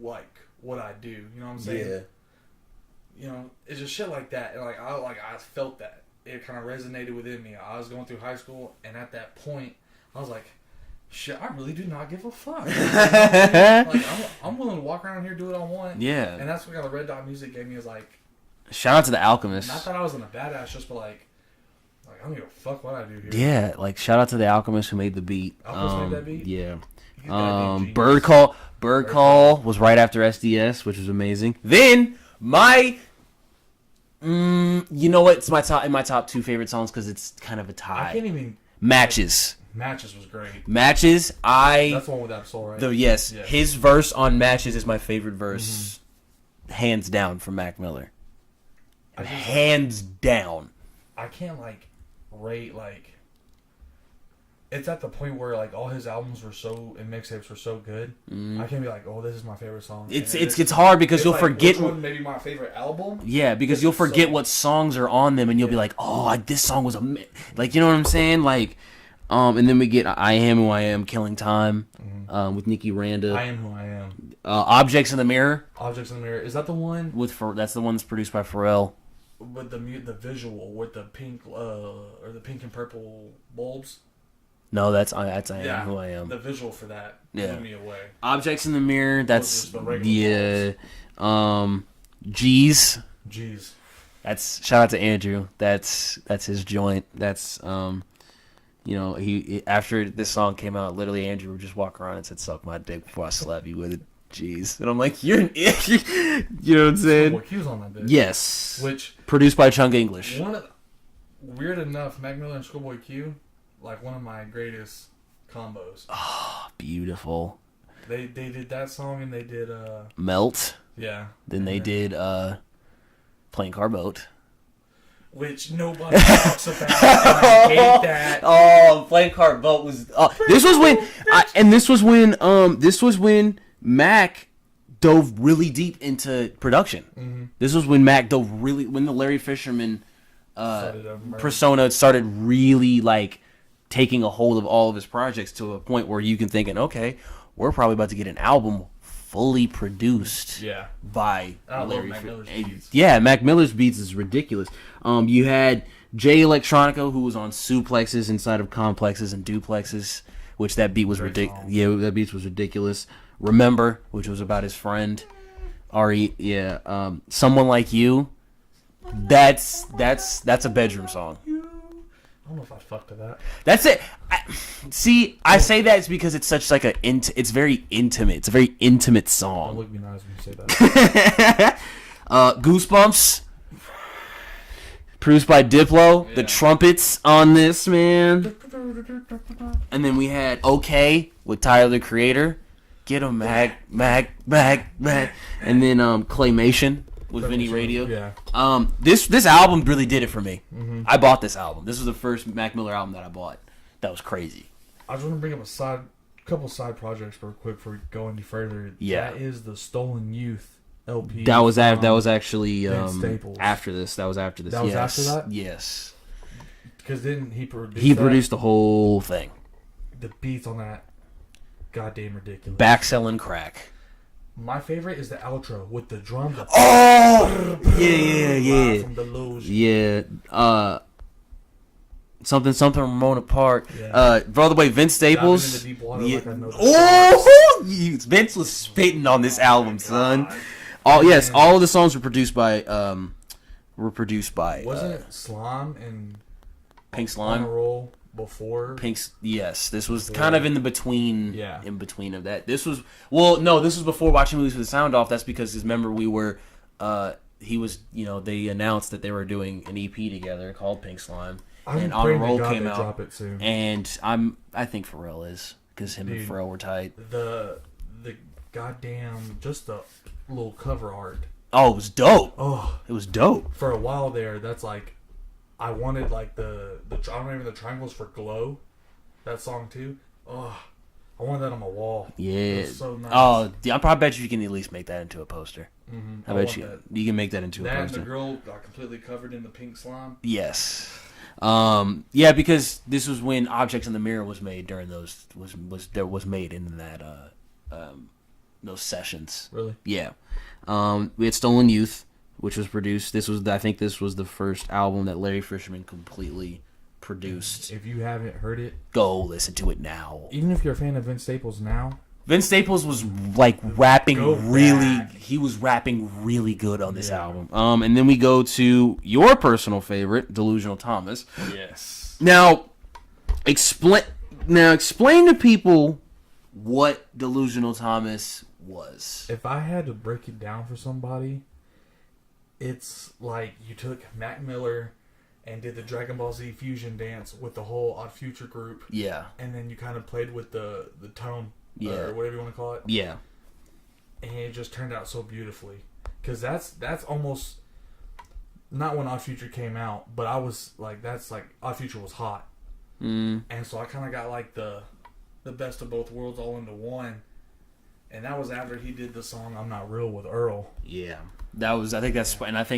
[SPEAKER 2] like what I do. You know what I'm saying?
[SPEAKER 1] Yeah.
[SPEAKER 2] You know, it's just shit like that. And I felt that. It kind of resonated within me. I was going through high school, and at that point, I was like... Shit, I really do not give a fuck. Like, I'm willing to walk around here, do what I want.
[SPEAKER 1] Yeah.
[SPEAKER 2] And that's what kind of Red Dot Music gave me, is like...
[SPEAKER 1] Shout out to The Alchemist.
[SPEAKER 2] Not that I wasn't a badass, just but like I don't give a fuck what I do here.
[SPEAKER 1] Yeah, like shout out to The Alchemist who made the beat.
[SPEAKER 2] Alchemist made that beat?
[SPEAKER 1] Yeah. Bird Call was right after SDS, which was amazing. Then you know what? It's in my top two favorite songs because it's kind of a tie.
[SPEAKER 2] I can't even...
[SPEAKER 1] Matches.
[SPEAKER 2] Matches was great.
[SPEAKER 1] Matches,
[SPEAKER 2] That's the one with Absol, right?
[SPEAKER 1] Yes, his verse on Matches is my favorite verse, hands down, from Mac Miller. Hands down.
[SPEAKER 2] I can't rate it's at the point where all his albums were and mixtapes were so good. I can't be oh, this is my favorite song.
[SPEAKER 1] It's hard because you'll forget.
[SPEAKER 2] Which one maybe my favorite album?
[SPEAKER 1] Yeah, because you'll forget what songs are on them, and you'll be like, oh, this song was you know what I'm saying? And then we get I Am Who I Am, Killing Time, with Nicki Randa.
[SPEAKER 2] I Am Who I Am.
[SPEAKER 1] Objects in the Mirror.
[SPEAKER 2] Objects in the Mirror. Is that the one
[SPEAKER 1] that's the one that's produced by Pharrell.
[SPEAKER 2] With the visual with the pink or the pink and purple bulbs?
[SPEAKER 1] No, that's I Am Who I Am.
[SPEAKER 2] The visual for that blew me away.
[SPEAKER 1] Objects in the Mirror. That's G's.
[SPEAKER 2] G's.
[SPEAKER 1] That's shout out to Andrew. That's his joint. That's he after this song came out, literally Andrew would just walk around and said, "Suck my dick before I slap you with it." Jeez. And I'm like, you're an idiot. You know what I'm saying?
[SPEAKER 2] Schoolboy Q's on that bitch.
[SPEAKER 1] Yes.
[SPEAKER 2] Which
[SPEAKER 1] produced by Chunk English.
[SPEAKER 2] Weird enough, Mac Miller and Schoolboy Q, one of my greatest combos.
[SPEAKER 1] Oh, beautiful.
[SPEAKER 2] They did that song and they did
[SPEAKER 1] Melt.
[SPEAKER 2] Yeah.
[SPEAKER 1] Then they did Plane Car Boat. Which
[SPEAKER 2] nobody talks about. And I hate that.
[SPEAKER 1] Oh, Plane Car Boat was. This was when Mac dove really deep into production. Mm-hmm. This was when Mac dove when the Larry Fisherman persona started really taking a hold of all of his projects to a point where you can think, okay, we're probably about to get an album fully produced by Larry Fisherman. Yeah, Mac Miller's beats is ridiculous. You had Jay Electronica, who was on Suplexes inside of Complexes and Duplexes, which that beat was ridiculous. Yeah, that beat was ridiculous. Remember, which was about his friend Ari. Yeah, Someone Like You. That's a bedroom song.
[SPEAKER 2] I don't know if I fucked to that.
[SPEAKER 1] That's it. I say that it's because it's such it's very intimate. It's a very intimate song.
[SPEAKER 2] Don't look me nice when you say that.
[SPEAKER 1] Goosebumps. Produced by Diplo. Yeah. The trumpets on this, man. And then we had OK with Tyler the Creator. Get 'em, Mag. And then Claymation with Vinny Radio.
[SPEAKER 2] Yeah.
[SPEAKER 1] This album really did it for me.
[SPEAKER 2] Mm-hmm.
[SPEAKER 1] I bought this album. This was the first Mac Miller album that I bought. That was crazy.
[SPEAKER 2] I just want to bring up a couple side projects real quick before we go any further.
[SPEAKER 1] Yeah.
[SPEAKER 2] That is the Stolen Youth LP.
[SPEAKER 1] That was actually
[SPEAKER 2] Staples.
[SPEAKER 1] after this. That was after this.
[SPEAKER 2] That was after that?
[SPEAKER 1] Yes.
[SPEAKER 2] Because then he produced
[SPEAKER 1] He produced the whole thing.
[SPEAKER 2] The beats on that, goddamn ridiculous.
[SPEAKER 1] Back selling crack.
[SPEAKER 2] My favorite is the outro with the drum.
[SPEAKER 1] Oh! Yeah.
[SPEAKER 2] From the lows.
[SPEAKER 1] Yeah. Something Ramona Park.
[SPEAKER 2] Yeah.
[SPEAKER 1] By the way, Vince Staples.
[SPEAKER 2] Diving into deep water like I know
[SPEAKER 1] Vince was spitting on this album, son. All of the songs were produced by.
[SPEAKER 2] Wasn't Slime and
[SPEAKER 1] Pink Slime
[SPEAKER 2] on a roll before
[SPEAKER 1] Pink's? Yes, this was kind of in the between.
[SPEAKER 2] Yeah.
[SPEAKER 1] In between of that, this was this was before Watching Movies with the Sound Off. That's because remember we were. He was they announced that they were doing an EP together called Pink Slime. And On a Roll came out,
[SPEAKER 2] drop it soon.
[SPEAKER 1] and I think Pharrell is because him and Pharrell were tight.
[SPEAKER 2] The goddamn just the little cover art.
[SPEAKER 1] Oh, it was dope.
[SPEAKER 2] Oh,
[SPEAKER 1] it was dope.
[SPEAKER 2] For a while there, that's I wanted I don't remember the triangles for Glow, that song too. Oh, I wanted that on my wall.
[SPEAKER 1] Yeah.
[SPEAKER 2] It was so nice.
[SPEAKER 1] Oh, yeah, I probably bet you can at least make that into a poster.
[SPEAKER 2] Mm-hmm.
[SPEAKER 1] I bet you can make that into a poster.
[SPEAKER 2] That and the girl got completely covered in the pink slime.
[SPEAKER 1] Yes. Yeah, because this was when Objects in the Mirror was made during those was made in that those sessions.
[SPEAKER 2] Really?
[SPEAKER 1] Yeah. We had Stolen Youth, which was produced. I think this was the first album that Larry Fisherman completely produced.
[SPEAKER 2] If you haven't heard it,
[SPEAKER 1] go listen to it now.
[SPEAKER 2] Even if you're a fan of Vince Staples now.
[SPEAKER 1] Vince Staples was rapping really. He was rapping really good on this album. And then we go to your personal favorite, Delusional Thomas.
[SPEAKER 2] Yes.
[SPEAKER 1] Now, explain to people what Delusional Thomas was.
[SPEAKER 2] If I had to break it down for somebody, it's like you took Mac Miller and did the Dragon Ball Z fusion dance with the whole Odd Future group.
[SPEAKER 1] Yeah.
[SPEAKER 2] And then you kind of played with the tone,
[SPEAKER 1] or
[SPEAKER 2] whatever you want to call it.
[SPEAKER 1] Yeah.
[SPEAKER 2] And it just turned out so beautifully. Because that's almost not when Odd Future came out, but I was like, that's like Odd Future was hot, and so I kind of got like the best of both worlds all into one. And that was after he did the song "I'm Not Real" with Earl.
[SPEAKER 1] Yeah, that was. I think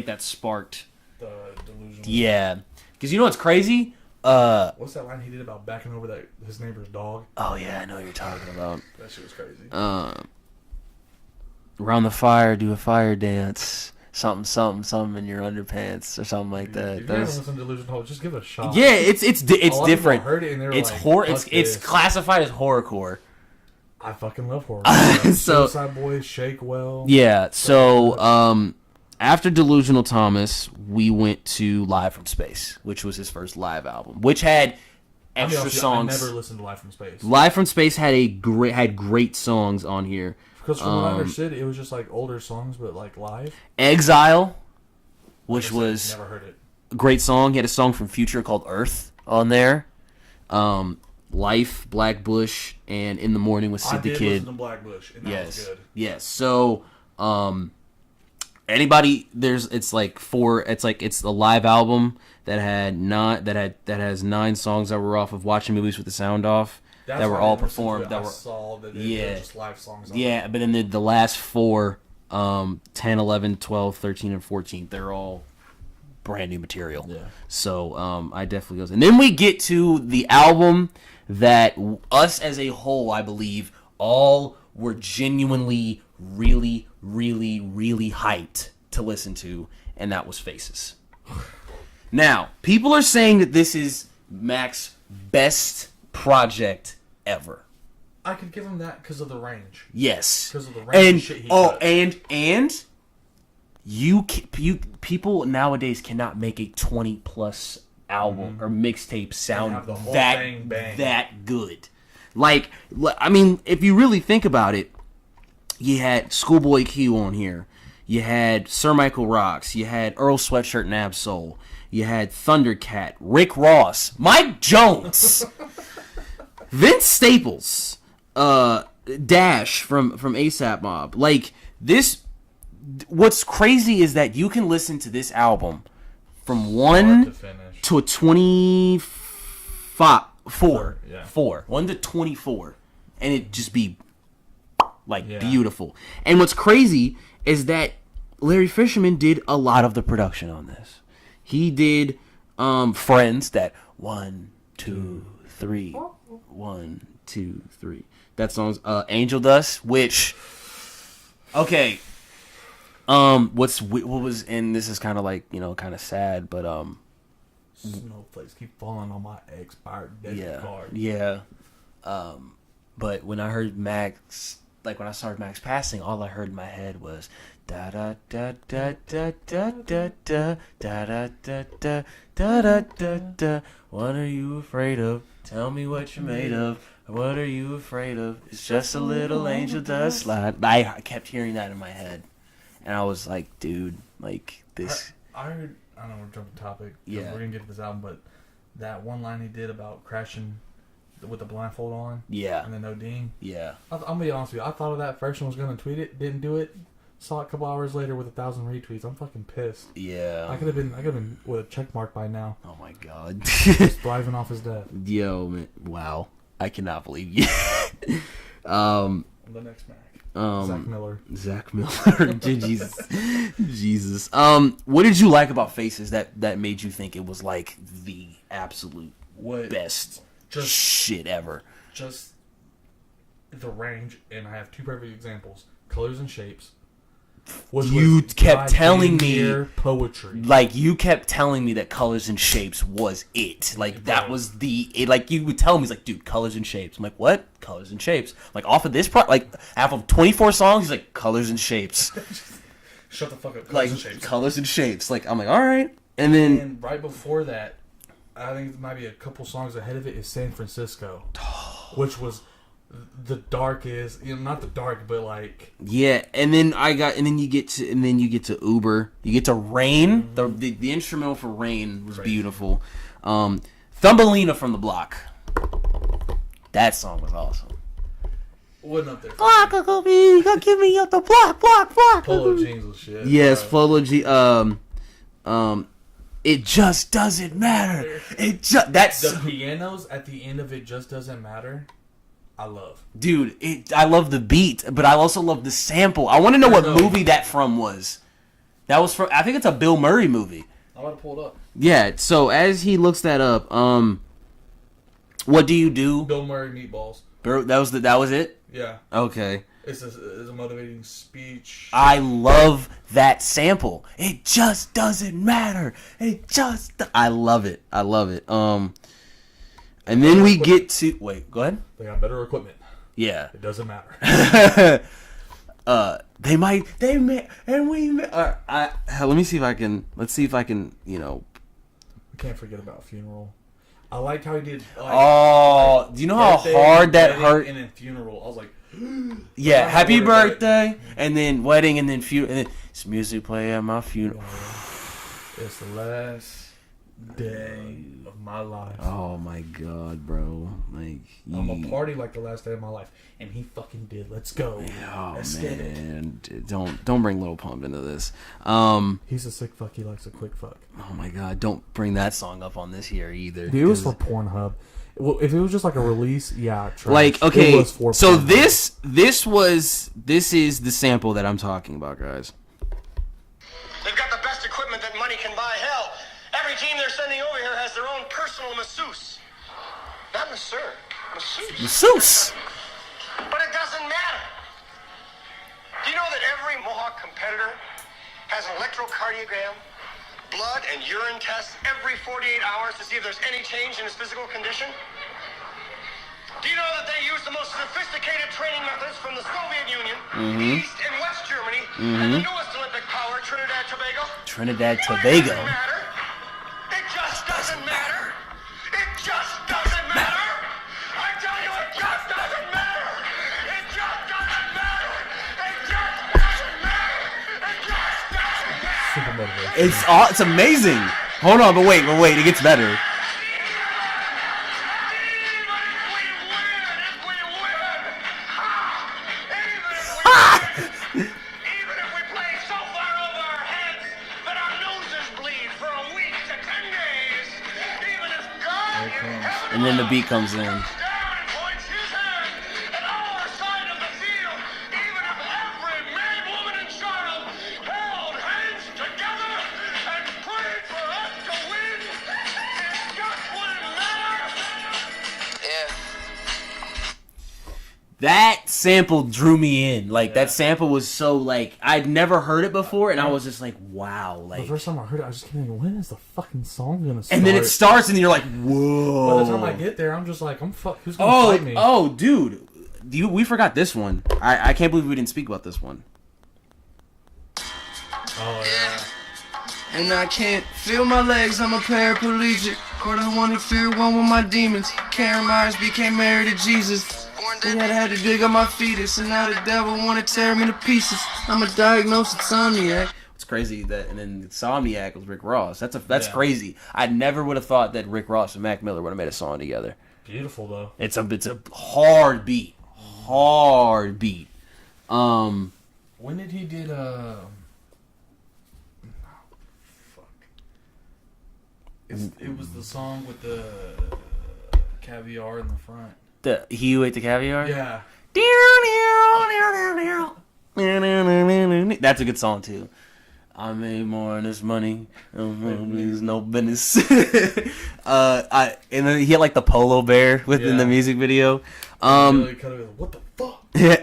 [SPEAKER 1] that sparked
[SPEAKER 2] the delusional.
[SPEAKER 1] Yeah, because you know what's crazy?
[SPEAKER 2] What's that line he did about backing over his neighbor's dog?
[SPEAKER 1] Oh yeah, I know what you're talking about.
[SPEAKER 2] That shit was crazy.
[SPEAKER 1] Around the fire, do a fire dance. Something in your underpants or something like that.
[SPEAKER 2] If you haven't listened to Delusional, just give it a shot.
[SPEAKER 1] Yeah, it's different.
[SPEAKER 2] Heard it and they were
[SPEAKER 1] it's
[SPEAKER 2] like,
[SPEAKER 1] horror. It's classified as horrorcore.
[SPEAKER 2] I fucking love horror.
[SPEAKER 1] So
[SPEAKER 2] Suicide Boys, Shake Well.
[SPEAKER 1] Yeah. So after Delusional Thomas, we went to Live from Space, which was his first live album, which had extra songs.
[SPEAKER 2] I never listened to Live from Space.
[SPEAKER 1] Live from Space had great songs on here.
[SPEAKER 2] Because from what I understood, it was just like older songs, but like live.
[SPEAKER 1] Exile, which was
[SPEAKER 2] never heard it.
[SPEAKER 1] A great song. He had a song from Future called Earth on there. Life, Black Bush, and In the Morning with Sid the Kid.
[SPEAKER 2] I did listen to Black Bush, and that was good.
[SPEAKER 1] Yes. So, anybody, it's a live album that has 9 songs that were off of Watching Movies with the Sound Off. That were all performed.
[SPEAKER 2] I saw that they were just live songs.
[SPEAKER 1] Yeah, but then the last 4, 10, 11, 12, 13, and 14, they're all brand new material.
[SPEAKER 2] Yeah.
[SPEAKER 1] So I definitely goes. And then we get to the album that us as a whole, I believe, all were genuinely, really, really, really hyped to listen to, and that was Faces. Now, people are saying that this is Mac's best project ever.
[SPEAKER 2] I could give him that because of the range.
[SPEAKER 1] Yes.
[SPEAKER 2] Because of the range of shit he does.
[SPEAKER 1] And you people nowadays cannot make a 20+ album or mixtape sound that good. Like, I mean, if you really think about it, you had Schoolboy Q on here. You had Sir Michael Rocks. You had Earl Sweatshirt and Ab-Soul. You had Thundercat, Rick Ross, Mike Jones, Vince Staples, Dash from ASAP Mob. Like, this, what's crazy is that you can listen to this album from 1 to 24.
[SPEAKER 2] Yeah.
[SPEAKER 1] 1 to 24. And it just be, beautiful. And what's crazy is that Larry Fisherman did a lot of the production on this. He did Friends, that 1, 2, 3, 1, 2, 3. That song's Angel Dust, which okay. What was, and this is kind of like, kind of sad, but
[SPEAKER 2] snowflakes keep falling on my expired debit card.
[SPEAKER 1] Yeah. But when I heard Max, like when I started Max passing, all I heard in my head was da da da da da da da da da da da da da da da. What are you afraid of? Tell me what you're made of. What are you afraid of? It's just a little angel dust slide. I kept hearing that in my head, and I was like, dude, like this.
[SPEAKER 2] I heard. I don't know, we're jumping topic.
[SPEAKER 1] Yeah.
[SPEAKER 2] We're gonna get to this album, but that one line he did about crashing with the blindfold on.
[SPEAKER 1] Yeah.
[SPEAKER 2] And the no ding.
[SPEAKER 1] Yeah.
[SPEAKER 2] I'm gonna be honest with you. I thought of that first and was gonna tweet it. Didn't do it. Saw it a couple hours later with 1,000 retweets. I'm fucking pissed.
[SPEAKER 1] Yeah.
[SPEAKER 2] I could have been with a check mark by now.
[SPEAKER 1] Oh my god.
[SPEAKER 2] Just thriving off his death.
[SPEAKER 1] Yo, man. Wow. I cannot believe you.
[SPEAKER 2] The next Mac. Zach Miller.
[SPEAKER 1] Jesus. What did you like about Faces that made you think it was like the absolute best shit ever?
[SPEAKER 2] Just the range, and I have 2 perfect examples: Colors and Shapes.
[SPEAKER 1] You kept telling me
[SPEAKER 2] poetry.
[SPEAKER 1] Like, you kept telling me that Colors and Shapes was it. Like, that was like, you would tell me, like, dude, Colors and Shapes. I'm like, what? Colors and Shapes. Like, off of this like, off of 24 songs, he's like, Colors and Shapes.
[SPEAKER 2] Shut the fuck up.
[SPEAKER 1] Colors and Shapes. Colors and Shapes. Like, I'm like, all right. And
[SPEAKER 2] right before that, I think it might be a couple songs ahead of it, is San Francisco, which was the dark is, not the dark, but like
[SPEAKER 1] yeah. And then you get to Uber. You get to Rain.
[SPEAKER 2] Mm-hmm.
[SPEAKER 1] The instrumental for Rain was beautiful. Thumbelina from the Block. That song was awesome.
[SPEAKER 2] wasn't up there.
[SPEAKER 1] Block, give me up the block.
[SPEAKER 2] Polo jeans was shit.
[SPEAKER 1] Yes, Polo G. It just doesn't matter. That's
[SPEAKER 2] the pianos at the end of It Just Doesn't Matter. I love.
[SPEAKER 1] Dude, I love the beat, but I also love the sample. I want to know what movie that from was. That was from, I think it's a Bill Murray movie.
[SPEAKER 2] I'm about to pull it up.
[SPEAKER 1] Yeah, so as he looks that up, what do you do?
[SPEAKER 2] Bill Murray Meatballs.
[SPEAKER 1] That was it?
[SPEAKER 2] Yeah.
[SPEAKER 1] Okay.
[SPEAKER 2] It's a motivating speech.
[SPEAKER 1] I love that sample. It just doesn't matter. I love it. And then we get to wait. Go ahead.
[SPEAKER 2] They got better equipment.
[SPEAKER 1] Yeah.
[SPEAKER 2] It doesn't matter.
[SPEAKER 1] They may, and we may. Let me see if I can. Let's see if I can.
[SPEAKER 2] I can't forget about Funeral. I liked how he did.
[SPEAKER 1] Do you know how hard that hurt?
[SPEAKER 2] And then Funeral, I was like,
[SPEAKER 1] yeah, happy birthday, and then wedding, and then funeral, and then it's music play at my funeral.
[SPEAKER 2] It's the last day of my life.
[SPEAKER 1] Oh my god, bro! Like
[SPEAKER 2] I'm a party like the last day of my life, and he fucking did. Let's go.
[SPEAKER 1] Oh
[SPEAKER 2] Let's
[SPEAKER 1] man, don't bring Lil Pump into this.
[SPEAKER 2] He's a sick fuck. He likes a quick fuck.
[SPEAKER 1] Oh my god, don't bring that song up on this here either.
[SPEAKER 2] Dude, it was for Pornhub. Well, if it was just like a release, yeah, trash.
[SPEAKER 1] Like, okay,
[SPEAKER 2] it was for
[SPEAKER 1] so
[SPEAKER 2] Pornhub.
[SPEAKER 1] this is the sample that I'm talking about, guys.
[SPEAKER 3] They've got the best equipment that money can buy. Hell, every team they're sending over here has their own personal masseuse. Not masseur, masseuse.
[SPEAKER 1] Masseuse.
[SPEAKER 3] But it doesn't matter. Do you know that every Mohawk competitor has an electrocardiogram, blood and urine tests every 48 hours to see if there's any change in his physical condition? Do you know that they use the most sophisticated training methods from the Soviet Union, East and West Germany, and the newest Olympic power, Trinidad Tobago?
[SPEAKER 1] Trinidad
[SPEAKER 3] It
[SPEAKER 1] Tobago.
[SPEAKER 3] doesn't matter. It just doesn't matter. It just doesn't matter. I tell you, it just doesn't matter. It just doesn't matter. It just doesn't matter. It just doesn't matter.
[SPEAKER 2] Super motivation.
[SPEAKER 1] It's amazing. Hold on, but wait, it gets better.
[SPEAKER 3] Even if we play so far over our heads that our noses bleed for a week to 10 days, even if God in heaven
[SPEAKER 1] And then the beat comes in.
[SPEAKER 3] comes down and points his hand at our side of the field, even if every man, woman, and child held hands together and prayed for us to win, it just wouldn't matter. Yeah.
[SPEAKER 1] That sample drew me in. Like, that sample was so, like, I'd never heard it before, and I was just like, wow.
[SPEAKER 2] The
[SPEAKER 1] Like,
[SPEAKER 2] first time I heard it, I was just thinking, when is the fucking song gonna start?
[SPEAKER 1] and then it starts, and you're like, whoa.
[SPEAKER 2] By the time I get there, I'm just like, who's gonna fight me?
[SPEAKER 1] Oh, dude. We forgot this one. I can't believe we didn't speak about this one.
[SPEAKER 2] Oh, yeah.
[SPEAKER 4] And I can't feel my legs, I'm a paraplegic. But I wanna feel one with my demons. Karen Myers became married to Jesus. And I had to dig up my fetus, and now the devil wanna tear me to pieces. I'm a diagnosed insomniac.
[SPEAKER 1] It's crazy that, and then Insomniac was Rick Ross. That's
[SPEAKER 2] Yeah.
[SPEAKER 1] crazy. I never would have thought that Rick Ross and Mac Miller would have made a song together.
[SPEAKER 2] Beautiful though.
[SPEAKER 1] It's a hard beat. Hard beat.
[SPEAKER 2] When did he did fuck. It was the song with the caviar in the front.
[SPEAKER 1] The He Who Ate the Caviar?
[SPEAKER 2] Yeah.
[SPEAKER 1] That's a good song too. I made more than this money. There's no business. And then he had like the polo bear within the music video.
[SPEAKER 2] Really cut it with, what the fuck?
[SPEAKER 1] Yeah.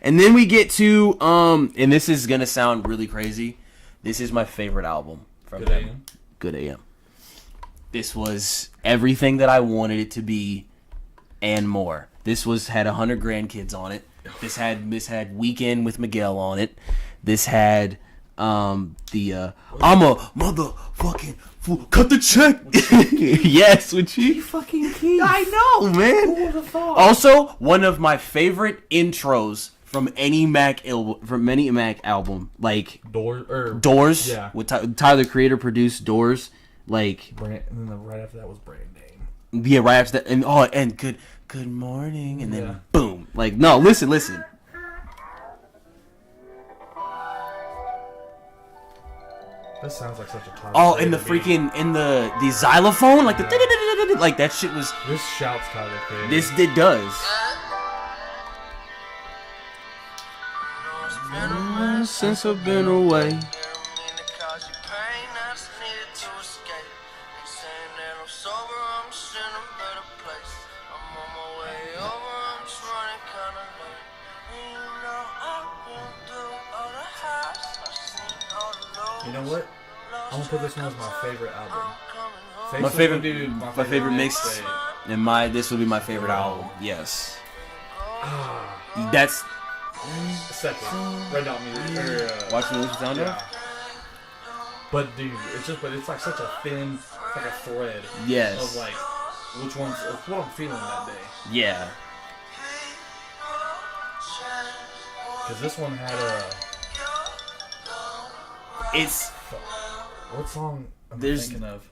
[SPEAKER 1] And then we get to and this is gonna sound really crazy. This is my favorite album from
[SPEAKER 2] Good
[SPEAKER 1] them.
[SPEAKER 2] AM.
[SPEAKER 1] Good AM. This was everything that I wanted it to be and more. This had 100 grandkids on it. This had Weekend with Miguel on it. This had I'm a motherfucking fool. Cut the check. Yes, with Chief fucking Keef. I know, man.
[SPEAKER 2] Who would have thought?
[SPEAKER 1] Also, one of my favorite intros from any Mac album, like Doors.
[SPEAKER 2] Yeah.
[SPEAKER 1] With Tyler the Creator produced Doors. Like,
[SPEAKER 2] and then right after that was Brand Name.
[SPEAKER 1] Yeah, right after that, and good morning, and then boom. Like, no, listen.
[SPEAKER 2] This sounds like such a Tyler.
[SPEAKER 1] Oh, and the freaking the xylophone, like the like that shit was.
[SPEAKER 2] This shouts Tyler Creator.
[SPEAKER 1] This it does. Since I've been away.
[SPEAKER 2] You know what? I'm gonna put this one as my favorite album.
[SPEAKER 1] My favorite mix, and this will be my favorite album. Yes. That's
[SPEAKER 2] second. Red Dot Music.
[SPEAKER 1] Watching Lucy Sound.
[SPEAKER 2] Yeah. But dude, it's like such a thin, it's like a thread.
[SPEAKER 1] Yes.
[SPEAKER 2] Of like, which one's what I'm feeling that day.
[SPEAKER 1] Yeah.
[SPEAKER 2] Because this one had a.
[SPEAKER 1] It's.
[SPEAKER 2] What song am I thinking of?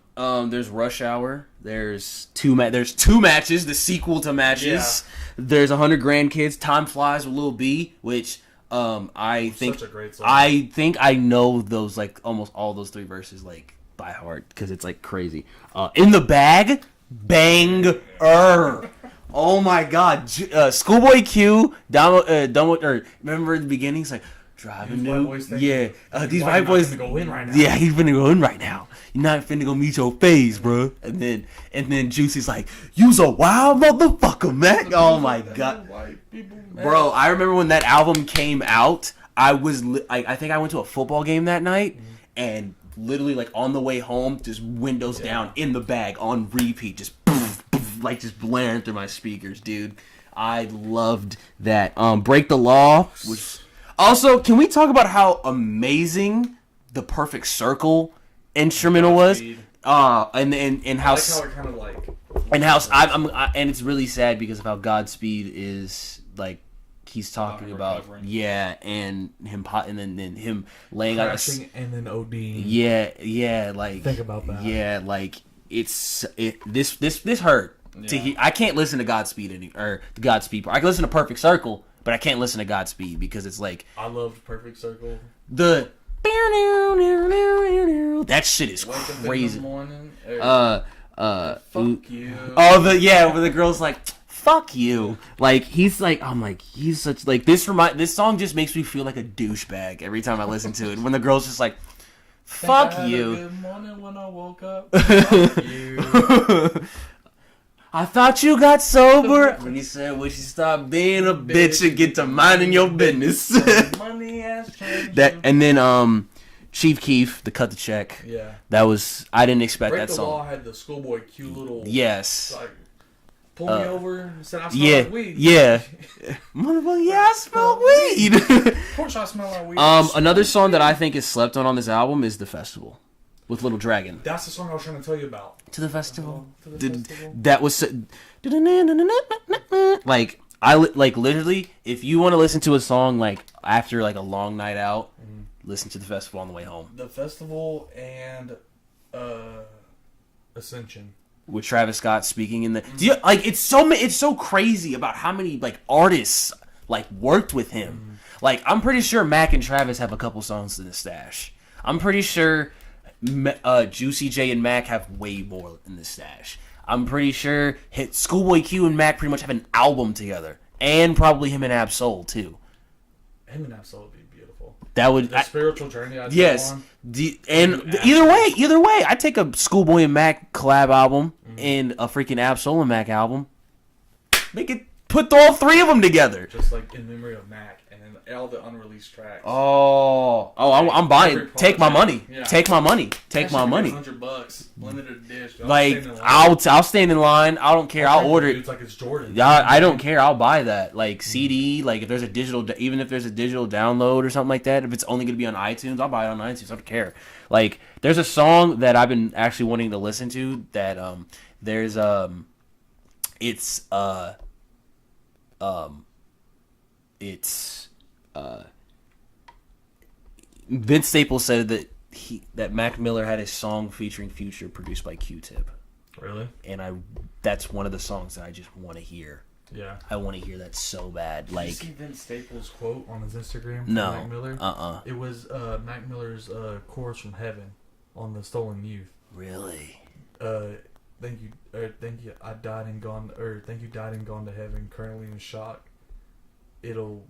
[SPEAKER 1] There's Rush Hour. There's two matches. The sequel to Matches. Yeah. There's 100 Grand Kids. Time Flies with Lil B, which I think
[SPEAKER 2] such a great song.
[SPEAKER 1] I think I know those like almost all those 3 verses like by heart because it's like crazy. In the Bag, banger. Oh my God, Schoolboy Q, remember in the beginning, it's like. Driving new, yeah. These white boys
[SPEAKER 2] finna go in right now.
[SPEAKER 1] Yeah, he's finna go in right now. You're not finna go meet your face, bro. And then Juicy's like, "You's a wild motherfucker, man." Oh my God, bro. I remember when that album came out. I think I went to a football game that night, and literally like on the way home, just windows down in the bag on repeat, just like just blaring through my speakers, dude. I loved that. Break the Law, which. Also, can we talk about how amazing the Perfect Circle instrumental was? And how
[SPEAKER 2] I like how it kind of like.
[SPEAKER 1] And how and it's really sad because of how Godspeed is like he's talking about and him and then him laying out
[SPEAKER 2] and then ODing.
[SPEAKER 1] Yeah, like
[SPEAKER 2] think about that.
[SPEAKER 1] Yeah, like this hurt to hear. I can't listen to Godspeed or the Godspeed part. I can listen to Perfect Circle. But I can't listen to Godspeed because it's like
[SPEAKER 2] I loved Perfect Circle.
[SPEAKER 1] That shit is crazy.
[SPEAKER 2] Fuck you.
[SPEAKER 1] Oh, where the girl's like, fuck you. Like he's like, I'm like, he's such like this song just makes me feel like a douchebag every time I listen to it. When the girl's just like, fuck you.
[SPEAKER 2] Good morning when I woke up. Fuck you.
[SPEAKER 1] I thought you got sober when you said we should stop being a bitch and get to minding your business.
[SPEAKER 2] Money has changed.
[SPEAKER 1] And then Chief Keef, the Cut the Check.
[SPEAKER 2] Yeah.
[SPEAKER 1] That was I didn't expect
[SPEAKER 2] Break
[SPEAKER 1] that
[SPEAKER 2] the
[SPEAKER 1] song.
[SPEAKER 2] Law had the Schoolboy Q little.
[SPEAKER 1] Yes.
[SPEAKER 2] Like, pull me over and said I smell like weed.
[SPEAKER 1] Yeah. Motherfucker, yeah, I smell weed.
[SPEAKER 2] Of course I smell like weed.
[SPEAKER 1] Another song that I think is slept on this album is The Festival. With Little Dragon.
[SPEAKER 2] That's the song I was trying to tell you about.
[SPEAKER 1] To the Festival.
[SPEAKER 2] Festival.
[SPEAKER 1] That was like literally. If you want to listen to a song like after like a long night out, listen to The Festival on the way home.
[SPEAKER 2] The Festival and Ascension.
[SPEAKER 1] With Travis Scott speaking in the it's so crazy about how many like artists like worked with him. Like I'm pretty sure Mac and Travis have a couple songs in the stash. I'm pretty sure. Juicy J and Mac have way more in the stash. I'm pretty sure Schoolboy Q and Mac pretty much have an album together, and probably him and Ab-Soul too.
[SPEAKER 2] Him and Ab-Soul would be beautiful.
[SPEAKER 1] That would
[SPEAKER 2] the spiritual journey.
[SPEAKER 1] Either way, I take a Schoolboy and Mac collab album and a freaking Ab-Soul and Mac album. Make it put all 3 of them together.
[SPEAKER 2] Just like in memory of Mac and and all the unreleased tracks.
[SPEAKER 1] I'm buying. Take my money.
[SPEAKER 2] Yeah.
[SPEAKER 1] Take my money. Take my money.
[SPEAKER 2] $100, limited edition.
[SPEAKER 1] Like I'll stand in line. I don't care. I'll order it.
[SPEAKER 2] It's like it's Jordan.
[SPEAKER 1] I don't care. I'll buy that. Like CD. Like if there's a digital, even if there's a digital download or something like that. If it's only gonna be on iTunes, I'll buy it on iTunes. I don't care. Like there's a song that I've been actually wanting to listen to. That Vince Staples said that Mac Miller had his song featuring Future produced by Q-Tip.
[SPEAKER 2] Really?
[SPEAKER 1] And that's one of the songs that I just want to hear.
[SPEAKER 2] Yeah.
[SPEAKER 1] I want to hear that so bad.
[SPEAKER 2] Did
[SPEAKER 1] like,
[SPEAKER 2] you see Vince Staples' quote on his Instagram?
[SPEAKER 1] No.
[SPEAKER 2] Mac Miller? It was Mac Miller's chorus from Heaven on the Stolen Youth.
[SPEAKER 1] Really?
[SPEAKER 2] Thank you. I died and gone. Thank you, died and gone to heaven. Currently in shock. It'll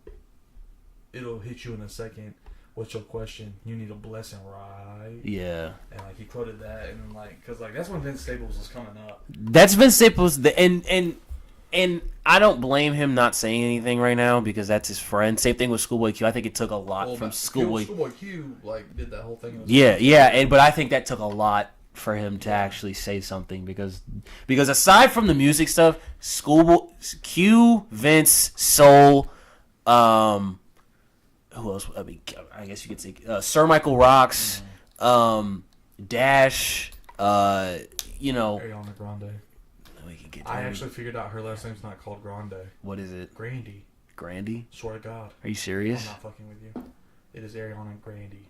[SPEAKER 2] hit you in a second. What's your question? You need a blessing, right?
[SPEAKER 1] Yeah.
[SPEAKER 2] And like he quoted that, and then because that's when Vince Staples was coming up.
[SPEAKER 1] That's Vince Staples. And I don't blame him not saying anything right now because that's his friend. Same thing with Schoolboy Q. I think it took a lot from Schoolboy.
[SPEAKER 2] Schoolboy Q did that whole thing.
[SPEAKER 1] But I think that took a lot for him to actually say something because aside from the music stuff, Schoolboy Q, Vince, Soul, who else? I mean, I guess you could say Sir Michael Rocks, Dash,
[SPEAKER 2] Ariana Grande.
[SPEAKER 1] We can get.
[SPEAKER 2] I actually figured out her last name's not called Grande.
[SPEAKER 1] What is it?
[SPEAKER 2] Grandy.
[SPEAKER 1] Grandy?
[SPEAKER 2] Swear to God.
[SPEAKER 1] Are you serious?
[SPEAKER 2] I'm not fucking with you. It is Ariana Grande.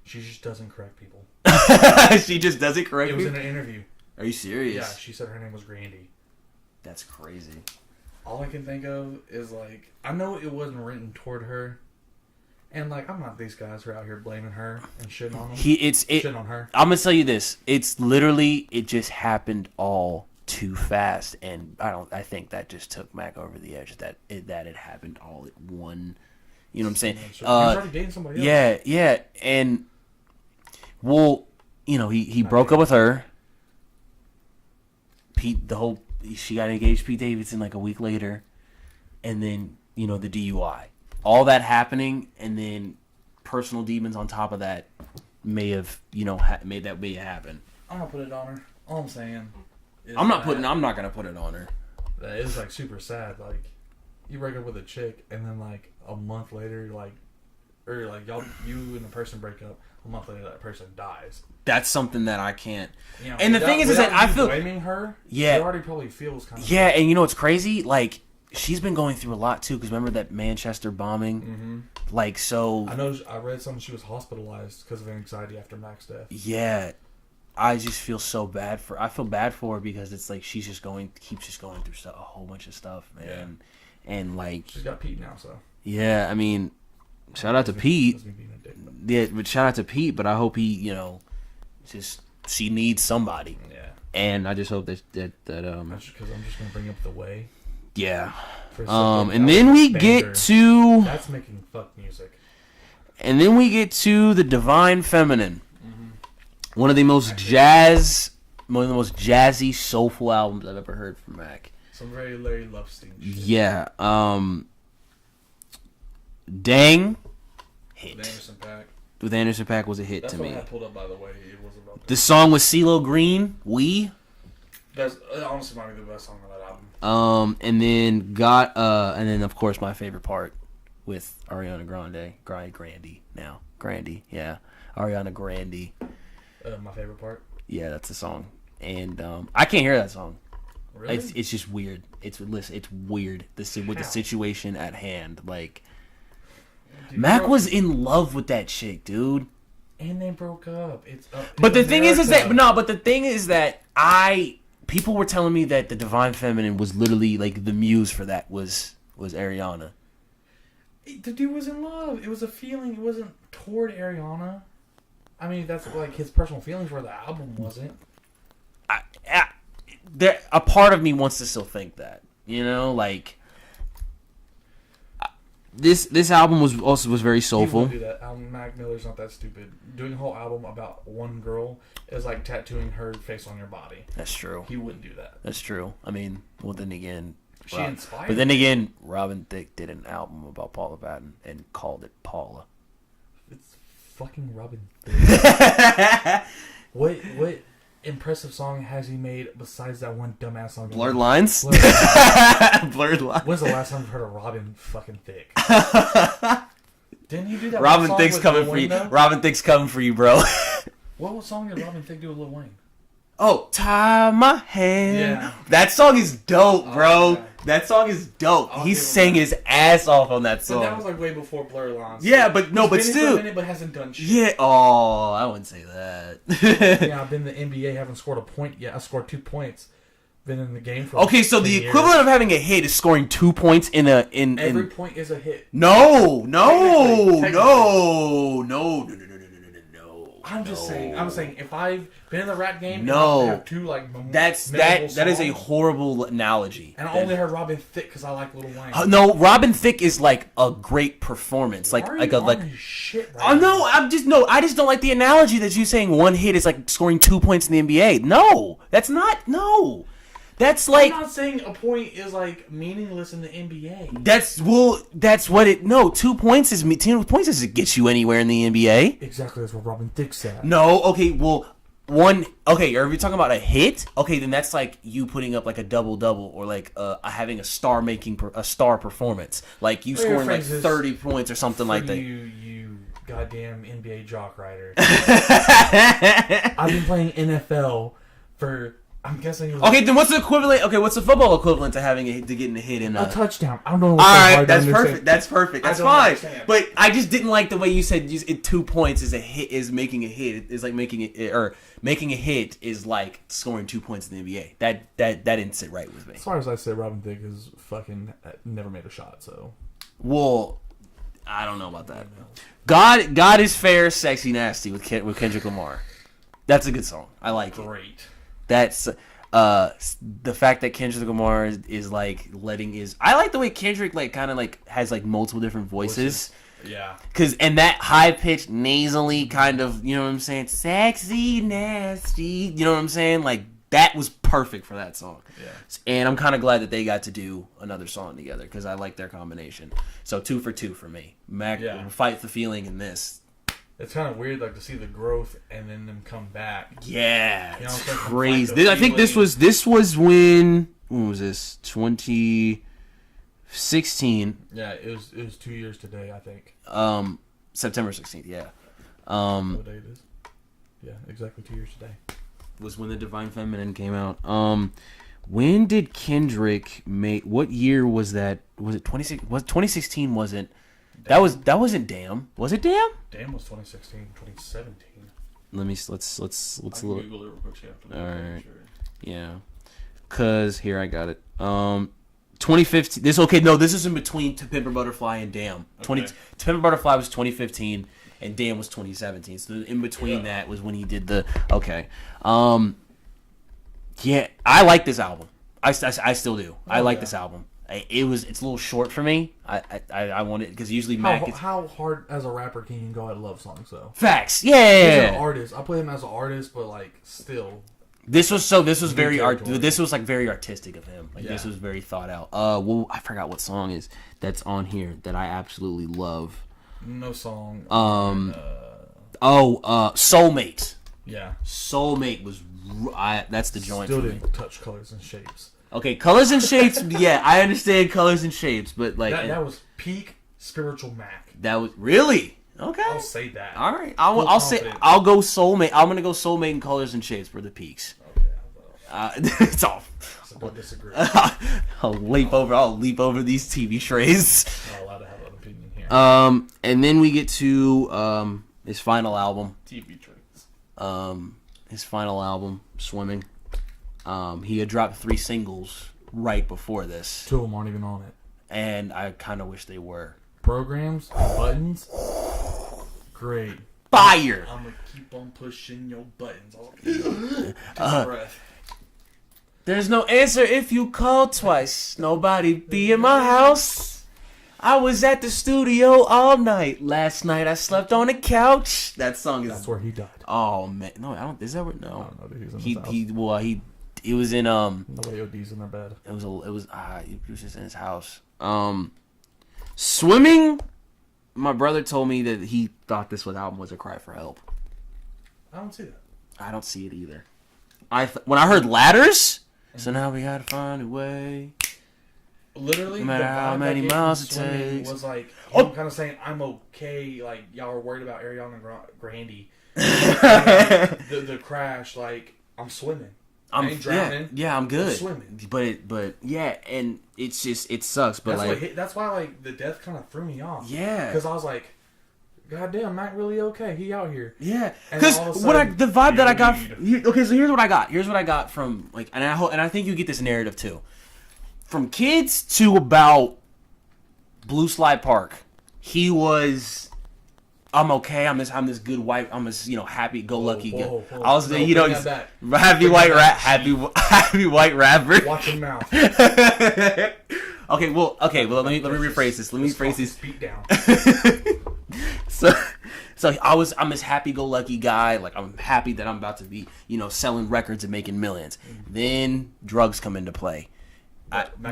[SPEAKER 2] She just doesn't correct people.
[SPEAKER 1] She just doesn't correct
[SPEAKER 2] people? It
[SPEAKER 1] people?
[SPEAKER 2] was in an interview.
[SPEAKER 1] Are you serious?
[SPEAKER 2] Yeah, she said her name was Grandy.
[SPEAKER 1] That's crazy.
[SPEAKER 2] All I can think of is I know it wasn't written toward her. And I'm not these guys who are out here blaming her and shitting on them. Shitting on her.
[SPEAKER 1] I'm gonna tell you this. It's literally it just happened all too fast, and I think that just took Mac over the edge. That it happened all at one. You know what I'm saying?
[SPEAKER 2] He was already dating somebody
[SPEAKER 1] else. Yeah, and he broke up with her. She got engaged to Pete Davidson a week later, and then the DUI. All that happening, and then personal demons on top of that may have, made that may happen.
[SPEAKER 2] I'm gonna put it on her. All I'm saying is
[SPEAKER 1] I'm not gonna put it on her.
[SPEAKER 2] That is super sad. You break up with a chick, and then a month later, you and the person break up. A month later, that person dies.
[SPEAKER 1] That's something that I can't. And the thing is that I feel
[SPEAKER 2] blaming her.
[SPEAKER 1] Yeah,
[SPEAKER 2] she already probably feels kind of.
[SPEAKER 1] Yeah, and it's crazy. She's been going through a lot too. Because remember that Manchester bombing?
[SPEAKER 2] Mm-hmm.
[SPEAKER 1] So.
[SPEAKER 2] I know. I read something. She was hospitalized because of anxiety after Mac's death.
[SPEAKER 1] Yeah, I just feel so bad for. I feel bad for her because it's she's just keeps just going through a whole bunch of stuff, man. Yeah. And
[SPEAKER 2] she's got Pete now, so.
[SPEAKER 1] Yeah, I mean, shout out to Pete. Yeah, but shout out to Pete. But I hope he, she needs somebody.
[SPEAKER 2] Yeah.
[SPEAKER 1] And I just hope that
[SPEAKER 2] That's because I'm just gonna bring up the way.
[SPEAKER 1] Yeah. And then we get to.
[SPEAKER 2] That's making fuck music.
[SPEAKER 1] And then we get to the Divine Feminine. Mm-hmm. One of the most jazzy, soulful albums I've ever heard from Mac.
[SPEAKER 2] Some very Larry Lovestein shit.
[SPEAKER 1] Yeah. Dang. Hit. With Anderson .Paak was a hit to me.
[SPEAKER 2] That's what I pulled up, by the way. It was about
[SPEAKER 1] the song with CeeLo Green,
[SPEAKER 2] That's honestly might be the best song on that album.
[SPEAKER 1] And then of course my favorite part with Ariana Grande, Grande, yeah, Ariana Grande.
[SPEAKER 2] My favorite part.
[SPEAKER 1] Yeah, that's the song, and I can't hear that song.
[SPEAKER 2] Really?
[SPEAKER 1] It's just weird. It's weird. The situation at hand, Dude, Mac was in love with that chick, dude.
[SPEAKER 2] And they broke up.
[SPEAKER 1] But the thing is that people were telling me that the Divine Feminine was literally the muse for that was Ariana.
[SPEAKER 2] The dude was in love. It was a feeling. It wasn't toward Ariana. I mean, that's his personal feelings for the album wasn't.
[SPEAKER 1] A part of me wants to still think that, This album was very soulful.
[SPEAKER 2] He wouldn't do that. Mac Miller's not that stupid. Doing a whole album about one girl is like tattooing her face on your body.
[SPEAKER 1] That's true.
[SPEAKER 2] He wouldn't do that.
[SPEAKER 1] That's true. I mean, well then again,
[SPEAKER 2] She inspired.
[SPEAKER 1] But then again, Robin Thicke did an album about Paula Patton and called it Paula.
[SPEAKER 2] It's fucking Robin Thicke. What impressive song has he made besides that one dumbass song?
[SPEAKER 1] Blurred Lines? Blurred Lines.
[SPEAKER 2] When's the last time you heard of Robin fucking Thicke? Didn't he do that?
[SPEAKER 1] Robin
[SPEAKER 2] song
[SPEAKER 1] Thicke's
[SPEAKER 2] with
[SPEAKER 1] coming
[SPEAKER 2] Lil
[SPEAKER 1] for
[SPEAKER 2] Wayne,
[SPEAKER 1] you.
[SPEAKER 2] though?
[SPEAKER 1] Robin Thicke's coming for you, bro.
[SPEAKER 2] What song did Robin Thicke do with Lil Wayne?
[SPEAKER 1] Oh, tie my hand.
[SPEAKER 2] Yeah.
[SPEAKER 1] That song is dope, bro.
[SPEAKER 2] yeah.
[SPEAKER 1] That song is dope.
[SPEAKER 2] I'll
[SPEAKER 1] He
[SPEAKER 2] give him
[SPEAKER 1] sang
[SPEAKER 2] that.
[SPEAKER 1] his ass off on that
[SPEAKER 2] But
[SPEAKER 1] song.
[SPEAKER 2] that was like way before Blurred Lines.
[SPEAKER 1] Yeah, but no,
[SPEAKER 2] He's
[SPEAKER 1] but
[SPEAKER 2] been in
[SPEAKER 1] still.
[SPEAKER 2] for a minute, but hasn't done shit.
[SPEAKER 1] Yeah. Oh, I wouldn't say that.
[SPEAKER 2] Yeah, I've been in the NBA, haven't scored a point yet. I scored 2 points. Been in the game for
[SPEAKER 1] Okay, so
[SPEAKER 2] 10
[SPEAKER 1] the
[SPEAKER 2] years.
[SPEAKER 1] equivalent of having a hit is scoring 2 points in
[SPEAKER 2] Every point is a hit.
[SPEAKER 1] No.
[SPEAKER 2] Technically. I'm just
[SPEAKER 1] No.
[SPEAKER 2] saying. I'm saying if I've been in the rap game,
[SPEAKER 1] No.
[SPEAKER 2] and I have two like
[SPEAKER 1] That is a horrible analogy.
[SPEAKER 2] And I only heard Robin Thicke because I like Lil Wayne.
[SPEAKER 1] No, Robin Thicke is like a great performance, like
[SPEAKER 2] Why are
[SPEAKER 1] like
[SPEAKER 2] you
[SPEAKER 1] a
[SPEAKER 2] on
[SPEAKER 1] like.
[SPEAKER 2] his shit right
[SPEAKER 1] Oh
[SPEAKER 2] now?
[SPEAKER 1] no, I just don't like the analogy that you saying one hit is like scoring 2 points in the NBA. No, that's not. No, that's like.
[SPEAKER 2] I'm not saying a point is like meaningless in the NBA.
[SPEAKER 1] That's what it. No, 2 points is 2 points doesn't get you anywhere in the NBA.
[SPEAKER 2] Exactly, that's what Robin Thicke said.
[SPEAKER 1] No, okay, well, one. Okay, are we talking about a hit? Okay, then that's like you putting up like a double or like having a star performance, like you
[SPEAKER 2] Well, your
[SPEAKER 1] scoring like
[SPEAKER 2] phrase is
[SPEAKER 1] 30 points or something like that.
[SPEAKER 2] You goddamn NBA jock writer. I've been playing NFL for. I'm guessing. It was
[SPEAKER 1] Okay, then what's the equivalent? Okay, what's the football equivalent to having to getting a hit in
[SPEAKER 2] a touchdown. I don't know.
[SPEAKER 1] All right, that's perfect. That's perfect. That's
[SPEAKER 2] don't
[SPEAKER 1] fine.
[SPEAKER 2] understand.
[SPEAKER 1] But I just didn't like the way you said 2 points is a hit. Is making a hit. Is like making it or making a hit is like scoring 2 points in the NBA. That didn't sit right with me.
[SPEAKER 2] As far as I said, Robin Thicke is fucking never made a shot. So
[SPEAKER 1] Well, I don't know about that. God is fair, sexy, nasty with Kendrick Lamar. That's a good song. I like it.
[SPEAKER 2] great.
[SPEAKER 1] That's the fact that Kendrick Lamar is like letting his. I like the way Kendrick like kind of like has like multiple different voices.
[SPEAKER 2] Yeah.
[SPEAKER 1] And that high pitched nasally kind of, you know what I'm saying, sexy, nasty. You know what I'm saying? Like that was perfect for that song.
[SPEAKER 2] Yeah.
[SPEAKER 1] And I'm kind of glad that they got to do another song together because I like their combination. So 2 for 2 for me. Mac Fight the Feeling in this.
[SPEAKER 2] It's kind of weird, like to see the growth and then them come back.
[SPEAKER 1] Yeah,
[SPEAKER 2] You know,
[SPEAKER 1] it's
[SPEAKER 2] it's like
[SPEAKER 1] crazy.
[SPEAKER 2] the
[SPEAKER 1] I think this was when was this 2016?
[SPEAKER 2] Yeah, it was 2 years today, I think.
[SPEAKER 1] September 16th. Yeah,
[SPEAKER 2] What day it is? Yeah, exactly 2 years today.
[SPEAKER 1] was when the Divine Feminine came out. When did Kendrick make? What year was that? Was it 26? Was 2016? Wasn't that wasn't Damn? Was it Damn?
[SPEAKER 2] Damn was 2016, 2017.
[SPEAKER 1] Let's
[SPEAKER 2] I can
[SPEAKER 1] look.
[SPEAKER 2] Google it real quick. So you have to
[SPEAKER 1] All
[SPEAKER 2] look,
[SPEAKER 1] right.
[SPEAKER 2] sure.
[SPEAKER 1] Yeah, cause here I got it. 2015. This is in between To Pimp a Butterfly and Damn. To Pimp a Butterfly was 2015 and Damn was 2017. So in between that was when he did the Yeah, I like this album. I still do. I like this album. It's a little short for me. I want it because usually Mac is
[SPEAKER 2] How hard as a rapper can you go at love songs though?
[SPEAKER 1] facts.
[SPEAKER 2] He's an
[SPEAKER 1] Yeah.
[SPEAKER 2] artist. I play him as an artist, but like still.
[SPEAKER 1] This was very
[SPEAKER 2] territory.
[SPEAKER 1] This was like very artistic of him. Like this
[SPEAKER 2] Yeah.
[SPEAKER 1] was very thought out. Well, I forgot what song is that's on here that I absolutely love.
[SPEAKER 2] No song.
[SPEAKER 1] Soulmate.
[SPEAKER 2] Yeah.
[SPEAKER 1] Soulmate was that's the joint
[SPEAKER 2] Still
[SPEAKER 1] for me.
[SPEAKER 2] didn't touch Colors and Shapes.
[SPEAKER 1] Okay, Colors and Shapes. Yeah, I understand Colors and Shapes, but like
[SPEAKER 2] That was peak spiritual Mac.
[SPEAKER 1] that was really okay.
[SPEAKER 2] I'll say that.
[SPEAKER 1] All right,
[SPEAKER 2] Full
[SPEAKER 1] I'll say
[SPEAKER 2] confidence.
[SPEAKER 1] I'll go Soulmate. I'm gonna go Soulmate and Colors and Shapes for the peaks.
[SPEAKER 2] Okay,
[SPEAKER 1] It's all.
[SPEAKER 2] so don't disagree.
[SPEAKER 1] I'll leap over these TV trays.
[SPEAKER 2] Not allowed to have an opinion here.
[SPEAKER 1] And then we get to his final album.
[SPEAKER 2] TV trays.
[SPEAKER 1] His final album, Swimming. He had dropped 3 singles right before this,
[SPEAKER 2] 2 of them aren't even on it.
[SPEAKER 1] and I kind of wish they were.
[SPEAKER 2] Programs, buttons, great.
[SPEAKER 1] Fire.
[SPEAKER 2] I'm gonna keep on pushing your buttons. Take a breath.
[SPEAKER 1] There's no answer if you call twice. Nobody be in my house. I was at the studio all night. Last night I slept on the couch. That song is.
[SPEAKER 2] That's where he died.
[SPEAKER 1] Oh man, no, I don't. Is that where? No.
[SPEAKER 2] I don't know that he's in
[SPEAKER 1] He
[SPEAKER 2] his house.
[SPEAKER 1] he well he He was in
[SPEAKER 2] Nobody ODs in their bed.
[SPEAKER 1] He was just in his house. Swimming. My brother told me that he thought this album was a cry for help.
[SPEAKER 2] I don't see that.
[SPEAKER 1] I don't see it either. When I heard Ladders, so now we gotta find a way.
[SPEAKER 2] Literally,
[SPEAKER 1] no matter how many miles it takes.
[SPEAKER 2] Was like him kind of saying, "I'm okay." Like y'all are worried about Ariana Grande. the crash. Like I'm swimming. I ain't drowning.
[SPEAKER 1] Yeah, I'm good.
[SPEAKER 2] I'm swimming.
[SPEAKER 1] But yeah, and it's just it sucks. But
[SPEAKER 2] that's why like the death kind of threw me off.
[SPEAKER 1] Yeah,
[SPEAKER 2] because I was like, God damn, Mac really okay? He out here.
[SPEAKER 1] Yeah, because the vibe that I got. Okay, so here's what I got. Here's what I got from like, and I think you get this narrative too, from kids to about Blue Slide Park. He was. I'm okay. I'm this good white. I'm this happy go lucky. I was happy white rapper.
[SPEAKER 2] Watch your mouth.
[SPEAKER 1] Okay. Well. Let me rephrase this. Let me rephrase this.
[SPEAKER 2] Beat down.
[SPEAKER 1] So I'm this happy-go-lucky guy. Like I'm happy that I'm about to be, selling records and making millions. Mm-hmm. Then drugs come into play.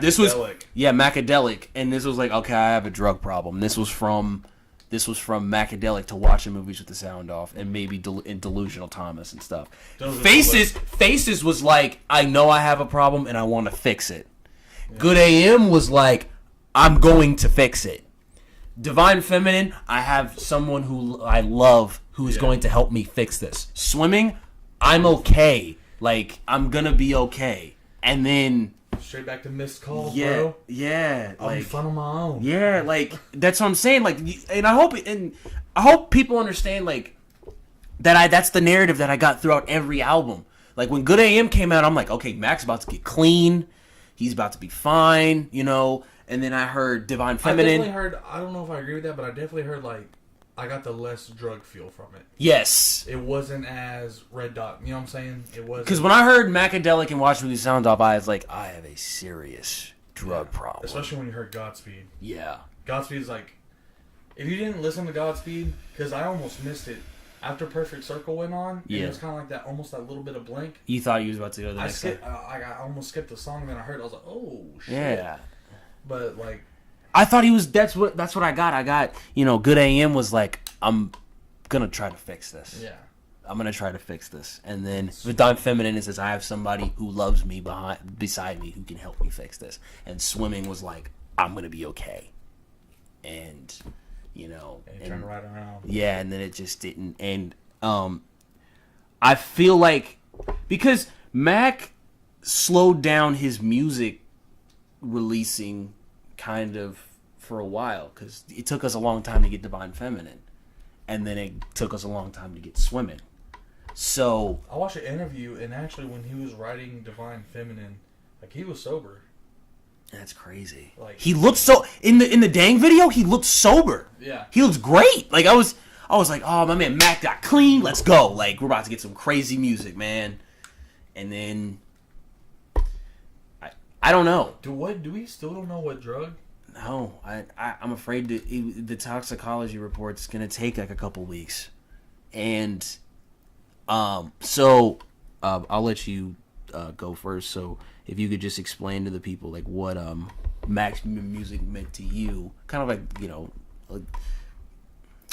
[SPEAKER 1] This was Macadelic, and this was like, okay, I have a drug problem. This was from Macadelic to watching movies with the sound off, and maybe delusional Thomas and stuff. Faces was like, I know I have a problem and I want to fix it. Yeah. Good AM was like, I'm going to fix it. Divine Feminine, I have someone who I love who is going to help me fix this. Swimming, I'm okay. Like, I'm going to be okay. And then...
[SPEAKER 2] straight back to missed calls, bro.
[SPEAKER 1] Yeah.
[SPEAKER 2] I'll be fun on my own.
[SPEAKER 1] Yeah, like, that's what I'm saying. Like, and I hope people understand, like, that's the narrative that I got throughout every album. Like, when Good AM came out, I'm like, okay, Mac's about to get clean. He's about to be fine, And then I heard Divine Feminine.
[SPEAKER 2] I don't know if I agree with that, but I definitely heard, like, I got the less drug feel from it.
[SPEAKER 1] Yes.
[SPEAKER 2] It wasn't as Red Dot. You know what I'm saying? It was
[SPEAKER 1] because when I heard Macadelic and Watch Movie Sound Off, I was like, I have a serious drug problem.
[SPEAKER 2] Especially when you heard Godspeed.
[SPEAKER 1] Yeah.
[SPEAKER 2] Godspeed is like, if you didn't listen to Godspeed, because I almost missed it after Perfect Circle went on. Yeah. It was kind of like that, almost that little bit of Blink.
[SPEAKER 1] You thought you was about to go to the next one.
[SPEAKER 2] I almost skipped the song, and then I heard it. I was like, oh shit.
[SPEAKER 1] Yeah.
[SPEAKER 2] But like,
[SPEAKER 1] I thought he was. That's what I got. I got. Good AM was like, I'm gonna try to fix this.
[SPEAKER 2] Yeah.
[SPEAKER 1] I'm gonna try to fix this, and then Divine Feminine, it says I have somebody who loves me beside me who can help me fix this. And Swimming was like, I'm gonna be okay. And
[SPEAKER 2] turned right around.
[SPEAKER 1] Yeah, and then it just didn't. And I feel like because Mac slowed down his music releasing kind of for a while because it took us a long time to get Divine Feminine, and then it took us a long time to get Swimming. So
[SPEAKER 2] I watched an interview, and actually when he was writing Divine Feminine, like he was sober.
[SPEAKER 1] That's crazy.
[SPEAKER 2] Like
[SPEAKER 1] he looked so in the dang video, he looked sober.
[SPEAKER 2] Yeah.
[SPEAKER 1] He looks great. Like I was like, oh my man, Mac got clean. Let's go. Like we're about to get some crazy music, man. And then I don't know.
[SPEAKER 2] Do we still don't know what drug?
[SPEAKER 1] No, I'm afraid the toxicology report's gonna take like a couple weeks, and so I'll let you go first. So if you could just explain to the people like what Mac's music meant to you, kind of like like,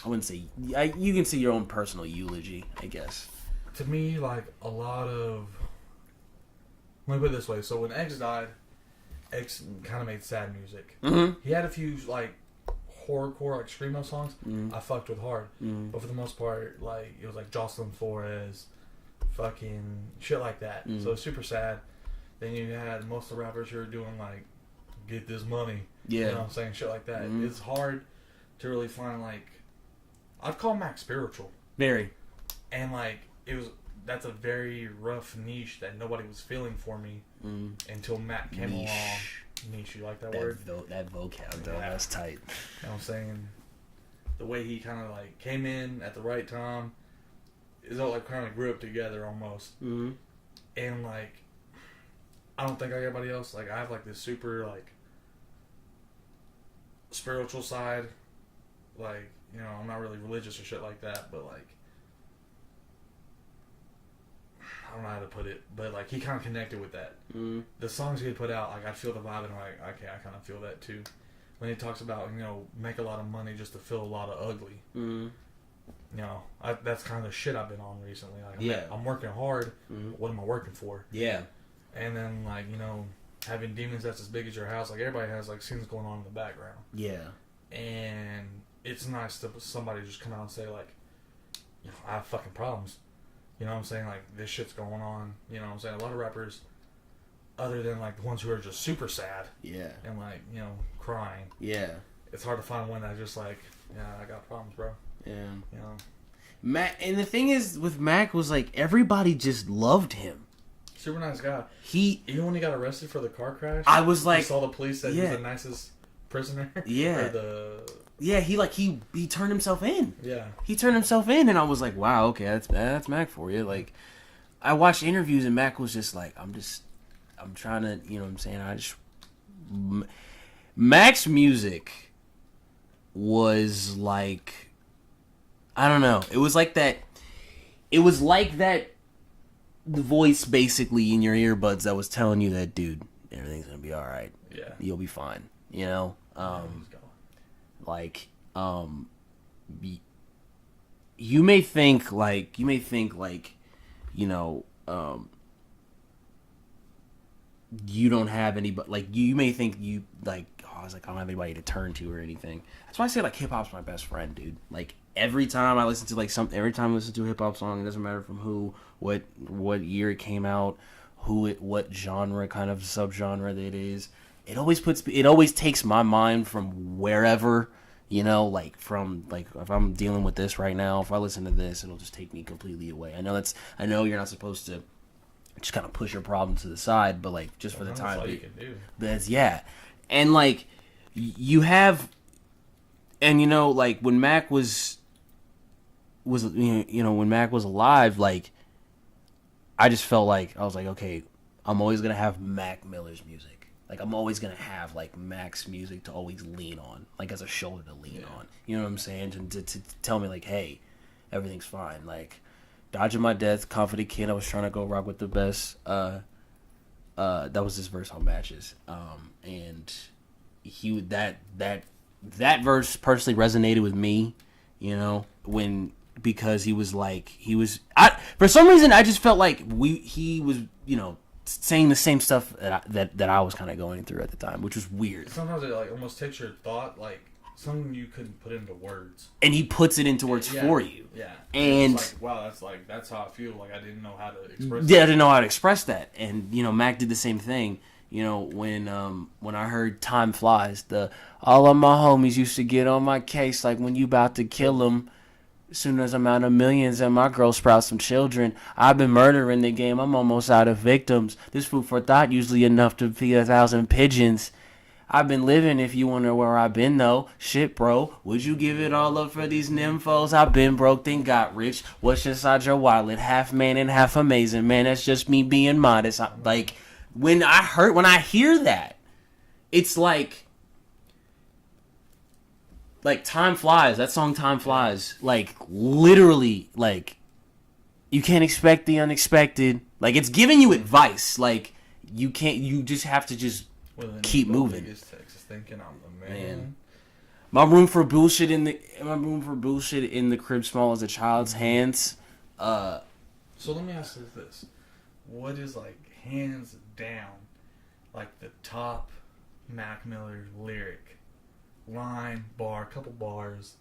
[SPEAKER 1] I wouldn't say you can say your own personal eulogy, I guess.
[SPEAKER 2] To me, like a lot of. Let me put it this way. So when X died, X kind of made sad music.
[SPEAKER 1] Mm-hmm.
[SPEAKER 2] He had a few like horrorcore, like screamo songs.
[SPEAKER 1] Mm-hmm.
[SPEAKER 2] I fucked with hard,
[SPEAKER 1] mm-hmm.
[SPEAKER 2] but for the most part, like it was like Jocelyn Flores, fucking shit like that.
[SPEAKER 1] Mm-hmm.
[SPEAKER 2] So it was super sad. Then you had most of the rappers who were doing like get this money.
[SPEAKER 1] Yeah,
[SPEAKER 2] you know what I'm saying, shit like that.
[SPEAKER 1] Mm-hmm.
[SPEAKER 2] It's hard to really find like I'd call Mac spiritual.
[SPEAKER 1] Very.
[SPEAKER 2] And like that's a very rough niche that nobody was feeling for me until Matt came along. Niche, you like that word?
[SPEAKER 1] That vocab, though, that's tight.
[SPEAKER 2] You know what I'm saying? The way he kind of like came in at the right time is all like kind of grew up together almost.
[SPEAKER 1] Mm-hmm.
[SPEAKER 2] And like, I don't think like everybody else, like I have like this super like spiritual side. Like, I'm not really religious or shit like that, but like, I don't know how to put it, but like he kind of connected with that. The songs he had put out, like I feel the vibe, and I'm like, okay, I kind of feel that too. When he talks about, you know, make a lot of money just to feel a lot of ugly. You know, that's kind of the shit I've been on recently. Like, I'm working hard. What am I working for? Yeah. And then, like, you know, having demons that's as big as your house, like everybody has like scenes going on in the background. Yeah. And it's nice to somebody just come out and say like, you know, I have fucking problems. You know what I'm saying? Like, this shit's going on. You know what I'm saying? A lot of rappers, other than like the ones who are just super sad. Yeah. And like, you know, crying. Yeah. It's hard to find one that's just like, yeah, I got problems, bro. Yeah. You know.
[SPEAKER 1] Mac, and the thing is with Mac was like everybody just loved him.
[SPEAKER 2] Super nice guy. Even when he got arrested for the car crash,
[SPEAKER 1] I was like,
[SPEAKER 2] saw the police said he was the nicest prisoner.
[SPEAKER 1] Yeah. Yeah, he turned himself in. Yeah. He turned himself in, and I was like, wow, okay, that's Mac for you. Like, I watched interviews, and Mac was just like, I'm trying to, you know what I'm saying? Mac's music was like, I don't know. It was like that. It was like that. The voice basically in your earbuds that was telling you that, dude, everything's gonna be all right. Yeah, you'll be fine. You know, you may think like, you know, you don't have anybody. Like, you may think you like, oh, I was like, I don't have anybody to turn to or anything. That's why I say like hip hop's my best friend, dude. Like, every time I listen to like every time I listen to a hip hop song, it doesn't matter from who, what year it came out, what genre, kind of subgenre that it is. It always takes my mind from wherever, you know, like from like if I'm dealing with this right now, if I listen to this, it'll just take me completely away. I know you're not supposed to just kind of push your problem to the side, but like just for the time,
[SPEAKER 2] that's all you can do.
[SPEAKER 1] That's and like you have, and you know, like when Mac was you know when Mac was alive, like I just felt like I was like, okay, I'm always gonna have Mac Miller's music. Like, I'm always gonna have like Mac's music to always lean on, like as a shoulder to lean on. You know what I'm saying? To tell me like, hey, everything's fine. Like, Dodging My Death, Confident Kid, I was trying to go rock with the best. That was his verse on Matches. And that verse personally resonated with me, you know, because for some reason I just felt like he was, you know, saying the same stuff that I was kind of going through at the time, which was weird.
[SPEAKER 2] Sometimes it like almost takes your thought, like something you couldn't put into words,
[SPEAKER 1] and he puts it into words for you. Yeah, and
[SPEAKER 2] it's like, wow, that's how I feel. Like I didn't know how to express.
[SPEAKER 1] Yeah, I didn't know how to express that, and you know, Mac did the same thing. You know, when I heard "Time Flies," all of my homies used to get on my case, like when you about to kill them. As soon as I'm out of millions and my girl sprouts some children, I've been murdering the game. I'm almost out of victims. This food for thought usually enough to feed 1,000 pigeons. I've been living if you wonder where I've been though. Shit, bro. Would you give it all up for these nymphos? I've been broke, then got rich. What's inside your wallet? Half man and half amazing. Man, that's just me being modest. When I hear that, it's like Time Flies, that song Time Flies, like literally, like you can't expect the unexpected. Like, it's giving you advice. Like, you just have to just keep moving.
[SPEAKER 2] Thinking I'm the man.
[SPEAKER 1] My room for bullshit in the crib small as a child's hands.
[SPEAKER 2] So let me ask you this. What is like hands down like the top Mac Miller lyric? Line, bar, couple bars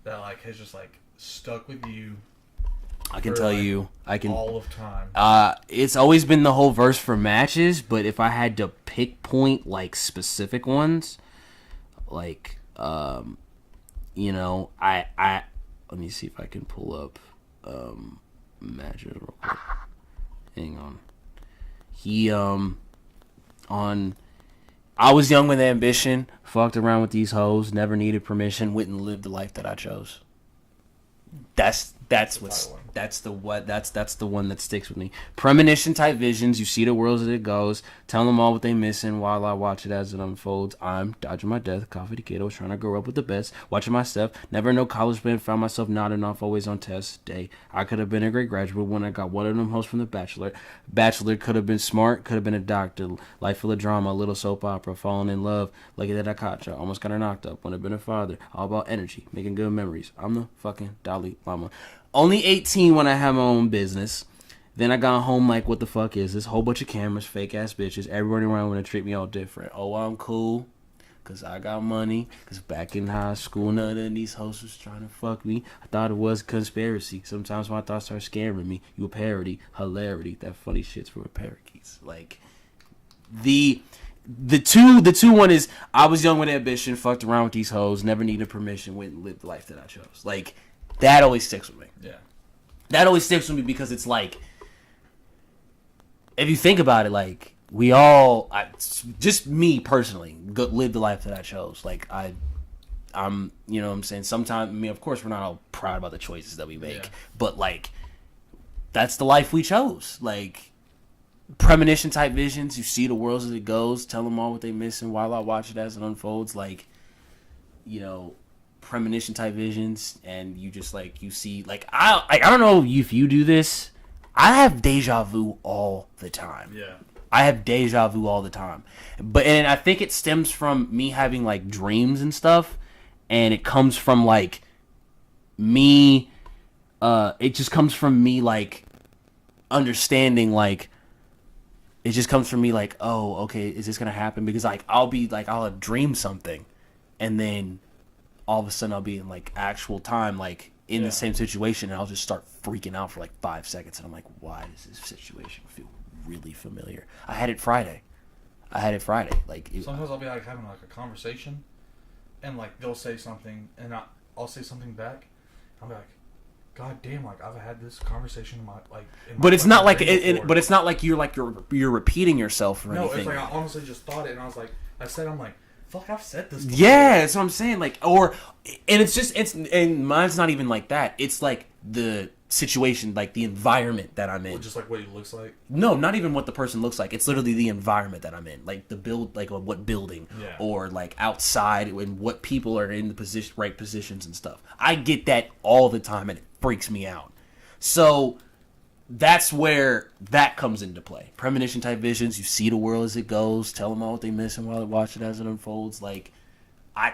[SPEAKER 2] that like has just like stuck with you.
[SPEAKER 1] I can tell you,
[SPEAKER 2] all of time.
[SPEAKER 1] It's always been the whole verse for Matches, but if I had to point like specific ones, like you know, I let me see if I can pull up Matches real quick. Hang on. He on I was young with ambition, fucked around with these hoes, never needed permission, went and lived the life that I chose. That's the one that sticks with me. Premonition type visions. You see the world as it goes. Tell them all what they missing while I watch it as it unfolds. I'm dodging my death. Coffee the kiddo. Trying to grow up with the best. Watching my step. Never no college band. Found myself nodding off. Always on test day. I could have been a great graduate when I got one of them hosts from The Bachelor. Bachelor could have been smart. Could have been a doctor. Life full of drama. A little soap opera. Falling in love. Lucky that I caught ya. Almost got her knocked up. Would have been a father. All about energy. Making good memories. I'm the fucking Dalai Lama. Only 18 when I had my own business. Then I got home like, what the fuck is this? Whole bunch of cameras, fake ass bitches. Everybody around want to treat me all different. Oh, I'm cool because I got money. Because back in high school, none of these hoes was trying to fuck me. I thought it was conspiracy. Sometimes my thoughts start scaring me. You a parody. Hilarity. That funny shit's from a parakeets. Like, the two one is, I was young with ambition, fucked around with these hoes, never needed permission, went and lived the life that I chose. Like, that always sticks with me.
[SPEAKER 2] Yeah.
[SPEAKER 1] That always sticks with me because it's like, if you think about it, like, we all, just me personally, live the life that I chose. Like, I'm, you know what I'm saying? Sometimes, I mean, of course, we're not all proud about the choices that we make, but, like, that's the life we chose. Like, premonition type visions, you see the world as it goes, tell them all what they missing while I watch it as it unfolds. Like, you know, premonition type visions, and you just like, you see, like, I don't know if you do this. I have deja vu all the time.
[SPEAKER 2] Yeah,
[SPEAKER 1] I have deja vu all the time, and I think it stems from me having like dreams and stuff, and it comes from like me. It just comes from me like understanding, like, it just comes from me like, oh, okay, is this gonna happen? Because like I'll have dreamed something, and then all of a sudden I'll be in like actual time, like in the same situation, and I'll just start freaking out for like 5 seconds, and I'm like, why does this situation feel really familiar? I had it Friday. Like,
[SPEAKER 2] sometimes I'll be like having like a conversation, and like they'll say something, and I'll say something back. I'll be like, God damn! Like, I've had this conversation in my
[SPEAKER 1] but it's not like but it's not like you're repeating yourself or anything.
[SPEAKER 2] No, it's like I honestly just thought it, and I was like, I'm like, fuck, I've said this before.
[SPEAKER 1] Yeah, that's what I'm saying. Like, and mine's not even like that. It's like the situation, like the environment that I'm in.
[SPEAKER 2] Or just like what he looks like.
[SPEAKER 1] No, not even what the person looks like. It's literally the environment that I'm in, like the build, like what building, or like outside, and what people are in the right positions and stuff. I get that all the time, and it freaks me out. So that's where that comes into play. Premonition type visions. You see the world as it goes. Tell them all what they missing while they watch it as it unfolds. Like, I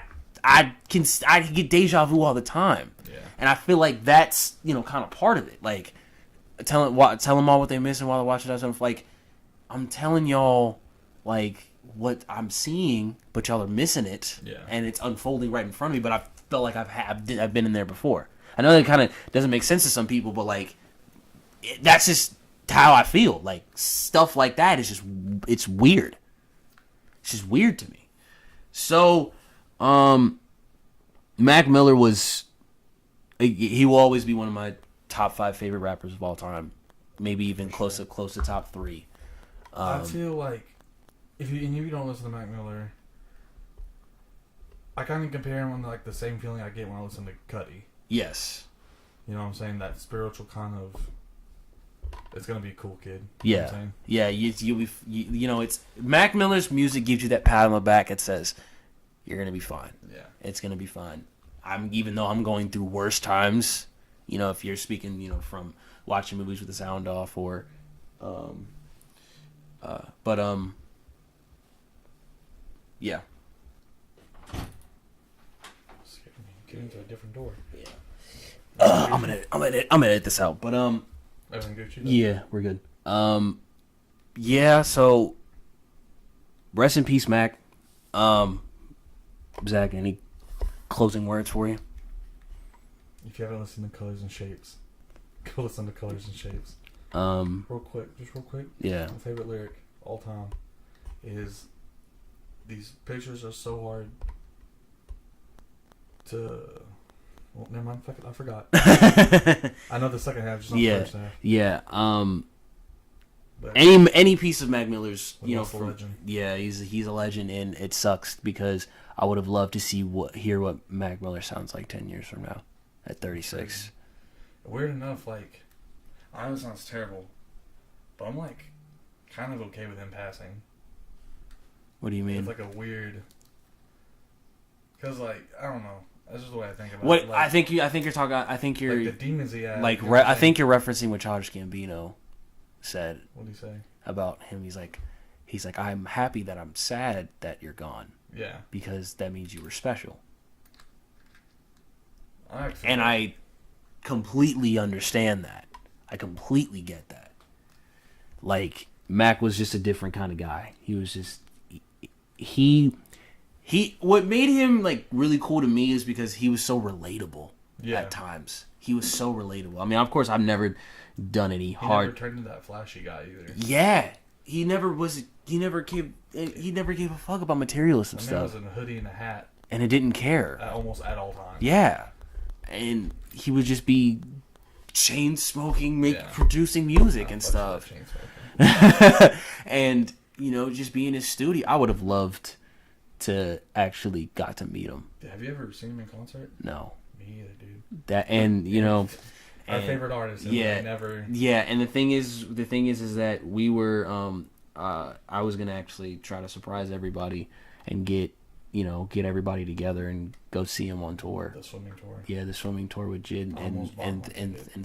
[SPEAKER 1] get deja vu all the time.
[SPEAKER 2] Yeah.
[SPEAKER 1] And I feel like that's, you know, kind of part of it. Like, tell them all what they missing while they watch it as it unfolds. Like, I'm telling y'all, like, what I'm seeing, but y'all are missing it.
[SPEAKER 2] Yeah.
[SPEAKER 1] And it's unfolding right in front of me. But I felt like I've been in there before. I know that kind of doesn't make sense to some people, but like, that's just how I feel. Like, stuff like that is just, it's weird. It's just weird to me. So, Mac Miller he will always be one of my top 5 favorite rappers of all time. Maybe even close to top 3.
[SPEAKER 2] I feel like if you don't listen to Mac Miller, I kind of compare him on like the same feeling I get when I listen to Cudi.
[SPEAKER 1] Yes.
[SPEAKER 2] You know what I'm saying? That spiritual kind of, it's gonna be a cool kid.
[SPEAKER 1] Yeah.
[SPEAKER 2] You know what I'm saying?
[SPEAKER 1] Yeah, you know, it's Mac Miller's music gives you that pat on the back. It says, you're gonna be fine.
[SPEAKER 2] Yeah.
[SPEAKER 1] It's gonna be fine. Even though I'm going through worse times, you know, if you're speaking, you know, from watching movies with the sound off, or yeah.
[SPEAKER 2] Get into a different door.
[SPEAKER 1] Yeah. I'm gonna edit this out, but
[SPEAKER 2] Everything Gucci?
[SPEAKER 1] yeah, we're good. Yeah. So, rest in peace, Mac. Zach, any closing words for you?
[SPEAKER 2] If you haven't listened to Colors and Shapes, go listen to Colors and Shapes. Real quick.
[SPEAKER 1] Yeah.
[SPEAKER 2] My favorite lyric all time is, these pictures are so hard to... Well, never mind. Fuck it, I forgot. I know the second half, just not the first half.
[SPEAKER 1] Yeah.
[SPEAKER 2] But
[SPEAKER 1] Any piece of Mac Miller's, you know,
[SPEAKER 2] a legend.
[SPEAKER 1] Yeah, he's a legend, and it sucks because I would have loved to hear what Mac Miller sounds like 10 years from now, at 36.
[SPEAKER 2] weird enough, like, I know it sounds terrible, but I'm like kind of okay with him passing.
[SPEAKER 1] What do you mean?
[SPEAKER 2] It's like a weird, because like I don't know. That's just the way I think about
[SPEAKER 1] What
[SPEAKER 2] it. Like,
[SPEAKER 1] I think you're talking. I think you're
[SPEAKER 2] like the demons he had.
[SPEAKER 1] like
[SPEAKER 2] you know what
[SPEAKER 1] I
[SPEAKER 2] I'm
[SPEAKER 1] think you're referencing what Childish Gambino said
[SPEAKER 2] saying? What do you say?
[SPEAKER 1] about him. He's like, I'm happy that I'm sad that you're gone
[SPEAKER 2] Yeah.
[SPEAKER 1] because that means you were special.
[SPEAKER 2] And
[SPEAKER 1] I completely understand that. I completely get that. Like, Mac was just a different kind of guy. He was just he what made him like really cool to me is because he was so relatable at times. He was so relatable. I mean, of course I've never done any hard
[SPEAKER 2] never turned into that flashy guy either.
[SPEAKER 1] Yeah. He never gave a fuck about materialism
[SPEAKER 2] Man
[SPEAKER 1] stuff.
[SPEAKER 2] was in a hoodie and a hat
[SPEAKER 1] And it didn't care.
[SPEAKER 2] almost at all times.
[SPEAKER 1] Yeah. And he would just be chain smoking,
[SPEAKER 2] Yeah.
[SPEAKER 1] producing music and
[SPEAKER 2] Fuck
[SPEAKER 1] stuff.
[SPEAKER 2] that chain smoking.
[SPEAKER 1] And, you know, just be in his studio. I would have loved to actually got to meet him.
[SPEAKER 2] Have you ever seen him in concert?
[SPEAKER 1] No.
[SPEAKER 2] Me either, dude.
[SPEAKER 1] That and you know
[SPEAKER 2] Our
[SPEAKER 1] and-
[SPEAKER 2] favorite artist. And
[SPEAKER 1] yeah.
[SPEAKER 2] Never.
[SPEAKER 1] Yeah, and the thing is that we were I was gonna actually try to surprise everybody and get everybody together and go see him on tour.
[SPEAKER 2] The swimming tour.
[SPEAKER 1] Yeah, the swimming tour with Jid and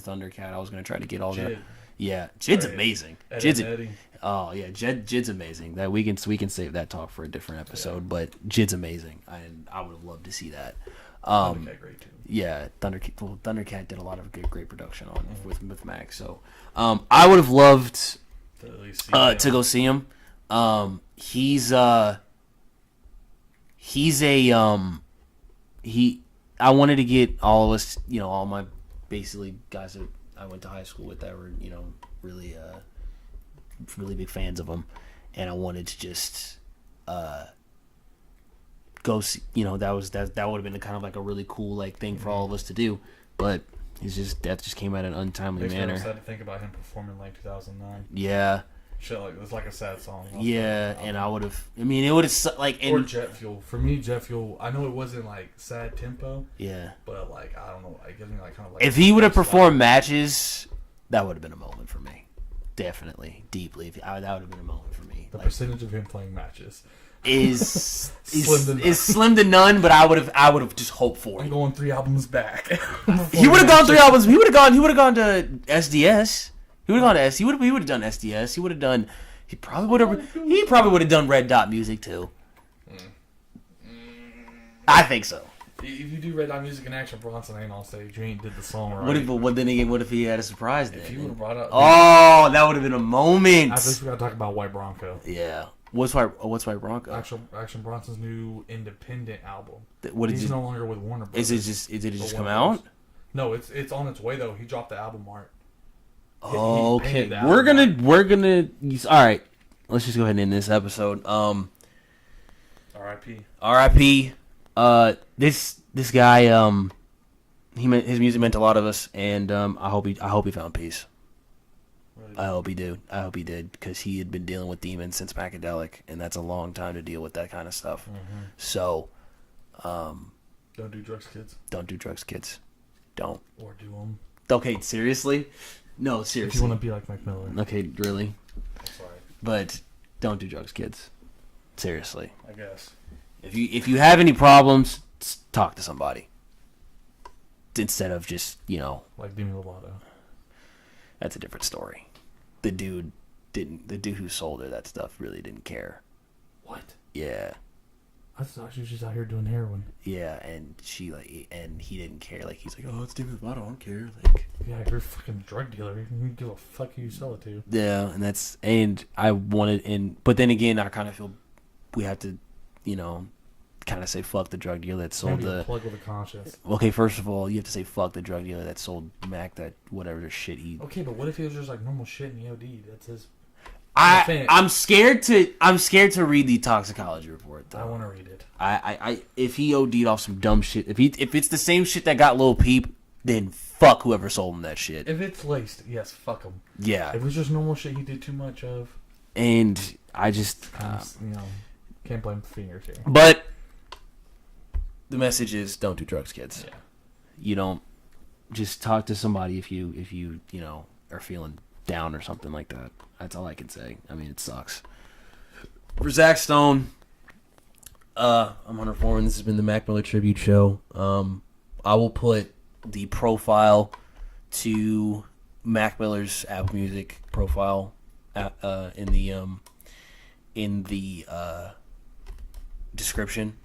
[SPEAKER 1] Thundercat. I was gonna try to get all that.
[SPEAKER 2] Jid.
[SPEAKER 1] Yeah, Jid's
[SPEAKER 2] Right.
[SPEAKER 1] amazing.
[SPEAKER 2] Ed
[SPEAKER 1] Jid's
[SPEAKER 2] and Eddie.
[SPEAKER 1] oh yeah, Jid's amazing. That we can save that talk for a different episode. But Jid's amazing, and I would have loved to see that.
[SPEAKER 2] Thundercat great too.
[SPEAKER 1] Yeah, Thundercat did a lot of great production on with Max. So I would have loved
[SPEAKER 2] To at least see
[SPEAKER 1] to go see him. He's a I wanted to get all of us, all my basically guys that I went to high school with that were, really big fans of him, and I wanted to just go see, that would have been kind of like a really cool like thing for all of us to do, but death just came at an untimely
[SPEAKER 2] Makes me
[SPEAKER 1] manner.
[SPEAKER 2] sad to think about him performing like 2009.
[SPEAKER 1] Yeah.
[SPEAKER 2] Shit, like it's like a sad song.
[SPEAKER 1] Yeah, and I would have. I mean, it would have like.
[SPEAKER 2] Or Jet Fuel. For me, Jet Fuel. I know it wasn't like sad tempo.
[SPEAKER 1] Yeah.
[SPEAKER 2] But like I don't know, it gives me like kind of like.
[SPEAKER 1] If he would have performed matches, that would have been a moment for me. Definitely, deeply. That would have been a moment for me.
[SPEAKER 2] The percentage of him playing matches
[SPEAKER 1] is
[SPEAKER 2] Slim
[SPEAKER 1] to none. But I would have just hoped for
[SPEAKER 2] I'm
[SPEAKER 1] it.
[SPEAKER 2] going 3 albums back.
[SPEAKER 1] He would have gone 3 albums. He would have gone to SDS. He would have gone to S. He would have done SDS. He would have done. He probably would have done Red Dot Music too. I think so.
[SPEAKER 2] If you do Red Dot Music and Action Bronson ain't on stage, you ain't did the song right.
[SPEAKER 1] What if he had a surprise then?
[SPEAKER 2] If you would have brought up.
[SPEAKER 1] Oh, that would have been a moment.
[SPEAKER 2] I think we gotta talk about White Bronco.
[SPEAKER 1] Yeah. What's White Bronco?
[SPEAKER 2] Action Bronson's new independent album.
[SPEAKER 1] He's
[SPEAKER 2] no longer with Warner Brothers.
[SPEAKER 1] Is it just come out?
[SPEAKER 2] No, it's on its way though. He dropped the album art.
[SPEAKER 1] Okay, we're gonna. All right, let's just go ahead and end this episode. R.I.P. This guy. His music meant a lot of us, and I hope he found peace. I hope he did, because he had been dealing with demons since Macadelic, and that's a long time to deal with that kind of stuff. Mm-hmm. So,
[SPEAKER 2] don't do drugs, kids.
[SPEAKER 1] Don't do drugs, kids. Don't.
[SPEAKER 2] Or do them.
[SPEAKER 1] Okay, seriously. No, seriously.
[SPEAKER 2] If you want to be like Mac Miller.
[SPEAKER 1] Okay, really?
[SPEAKER 2] Sorry.
[SPEAKER 1] But don't do drugs, kids. Seriously.
[SPEAKER 2] I guess.
[SPEAKER 1] If you have any problems, talk to somebody. Instead of just,
[SPEAKER 2] like Demi Lovato.
[SPEAKER 1] That's a different story. The dude who sold her that stuff really didn't care.
[SPEAKER 2] What?
[SPEAKER 1] Yeah.
[SPEAKER 2] I thought she was just out here doing heroin.
[SPEAKER 1] Yeah, and he didn't care. Like, he's like, oh, it's Demi Lovato, I don't care. Like,
[SPEAKER 2] yeah, you're a fucking drug dealer. You give a fuck who you sell it to.
[SPEAKER 1] Yeah, but then again, I kind of feel we have to, kind of say fuck the drug dealer that sold
[SPEAKER 2] the plug with a conscience.
[SPEAKER 1] Okay, first of all, you have to say fuck the drug dealer that sold Mac that whatever shit he.
[SPEAKER 2] Okay, but what if he was just like normal shit and he OD'd? That's his.
[SPEAKER 1] I'm scared to read the toxicology report though.
[SPEAKER 2] I want to read it.
[SPEAKER 1] I if he OD'd off some dumb shit, if it's the same shit that got Lil Peep, then fuck whoever sold him that shit.
[SPEAKER 2] If it's laced, yes, fuck him.
[SPEAKER 1] Yeah.
[SPEAKER 2] If it's just normal shit he did too much of.
[SPEAKER 1] And I just
[SPEAKER 2] can't blame the fingers here.
[SPEAKER 1] But the message is don't do drugs, kids.
[SPEAKER 2] Yeah.
[SPEAKER 1] You don't. just talk to somebody if you you know are feeling down or something like that. That's all I can say. I mean, it sucks. For Zach Stone, I'm Hunter Foreman. This has been the Mac Miller Tribute Show. I will put the profile to Mac Miller's Apple Music profile in the description.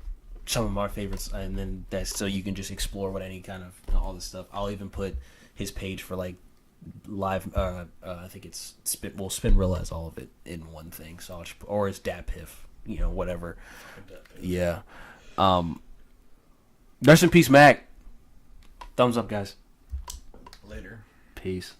[SPEAKER 1] Some of my favorites, and then that's so you can just explore what any kind of all this stuff. I'll even put his page for like live. I think it's Spinrilla has all of it in one thing. So I'll just, or it's DatPiff, you know, whatever. Yeah. Rest in peace, Mac. Thumbs up, guys.
[SPEAKER 2] Later.
[SPEAKER 1] Peace.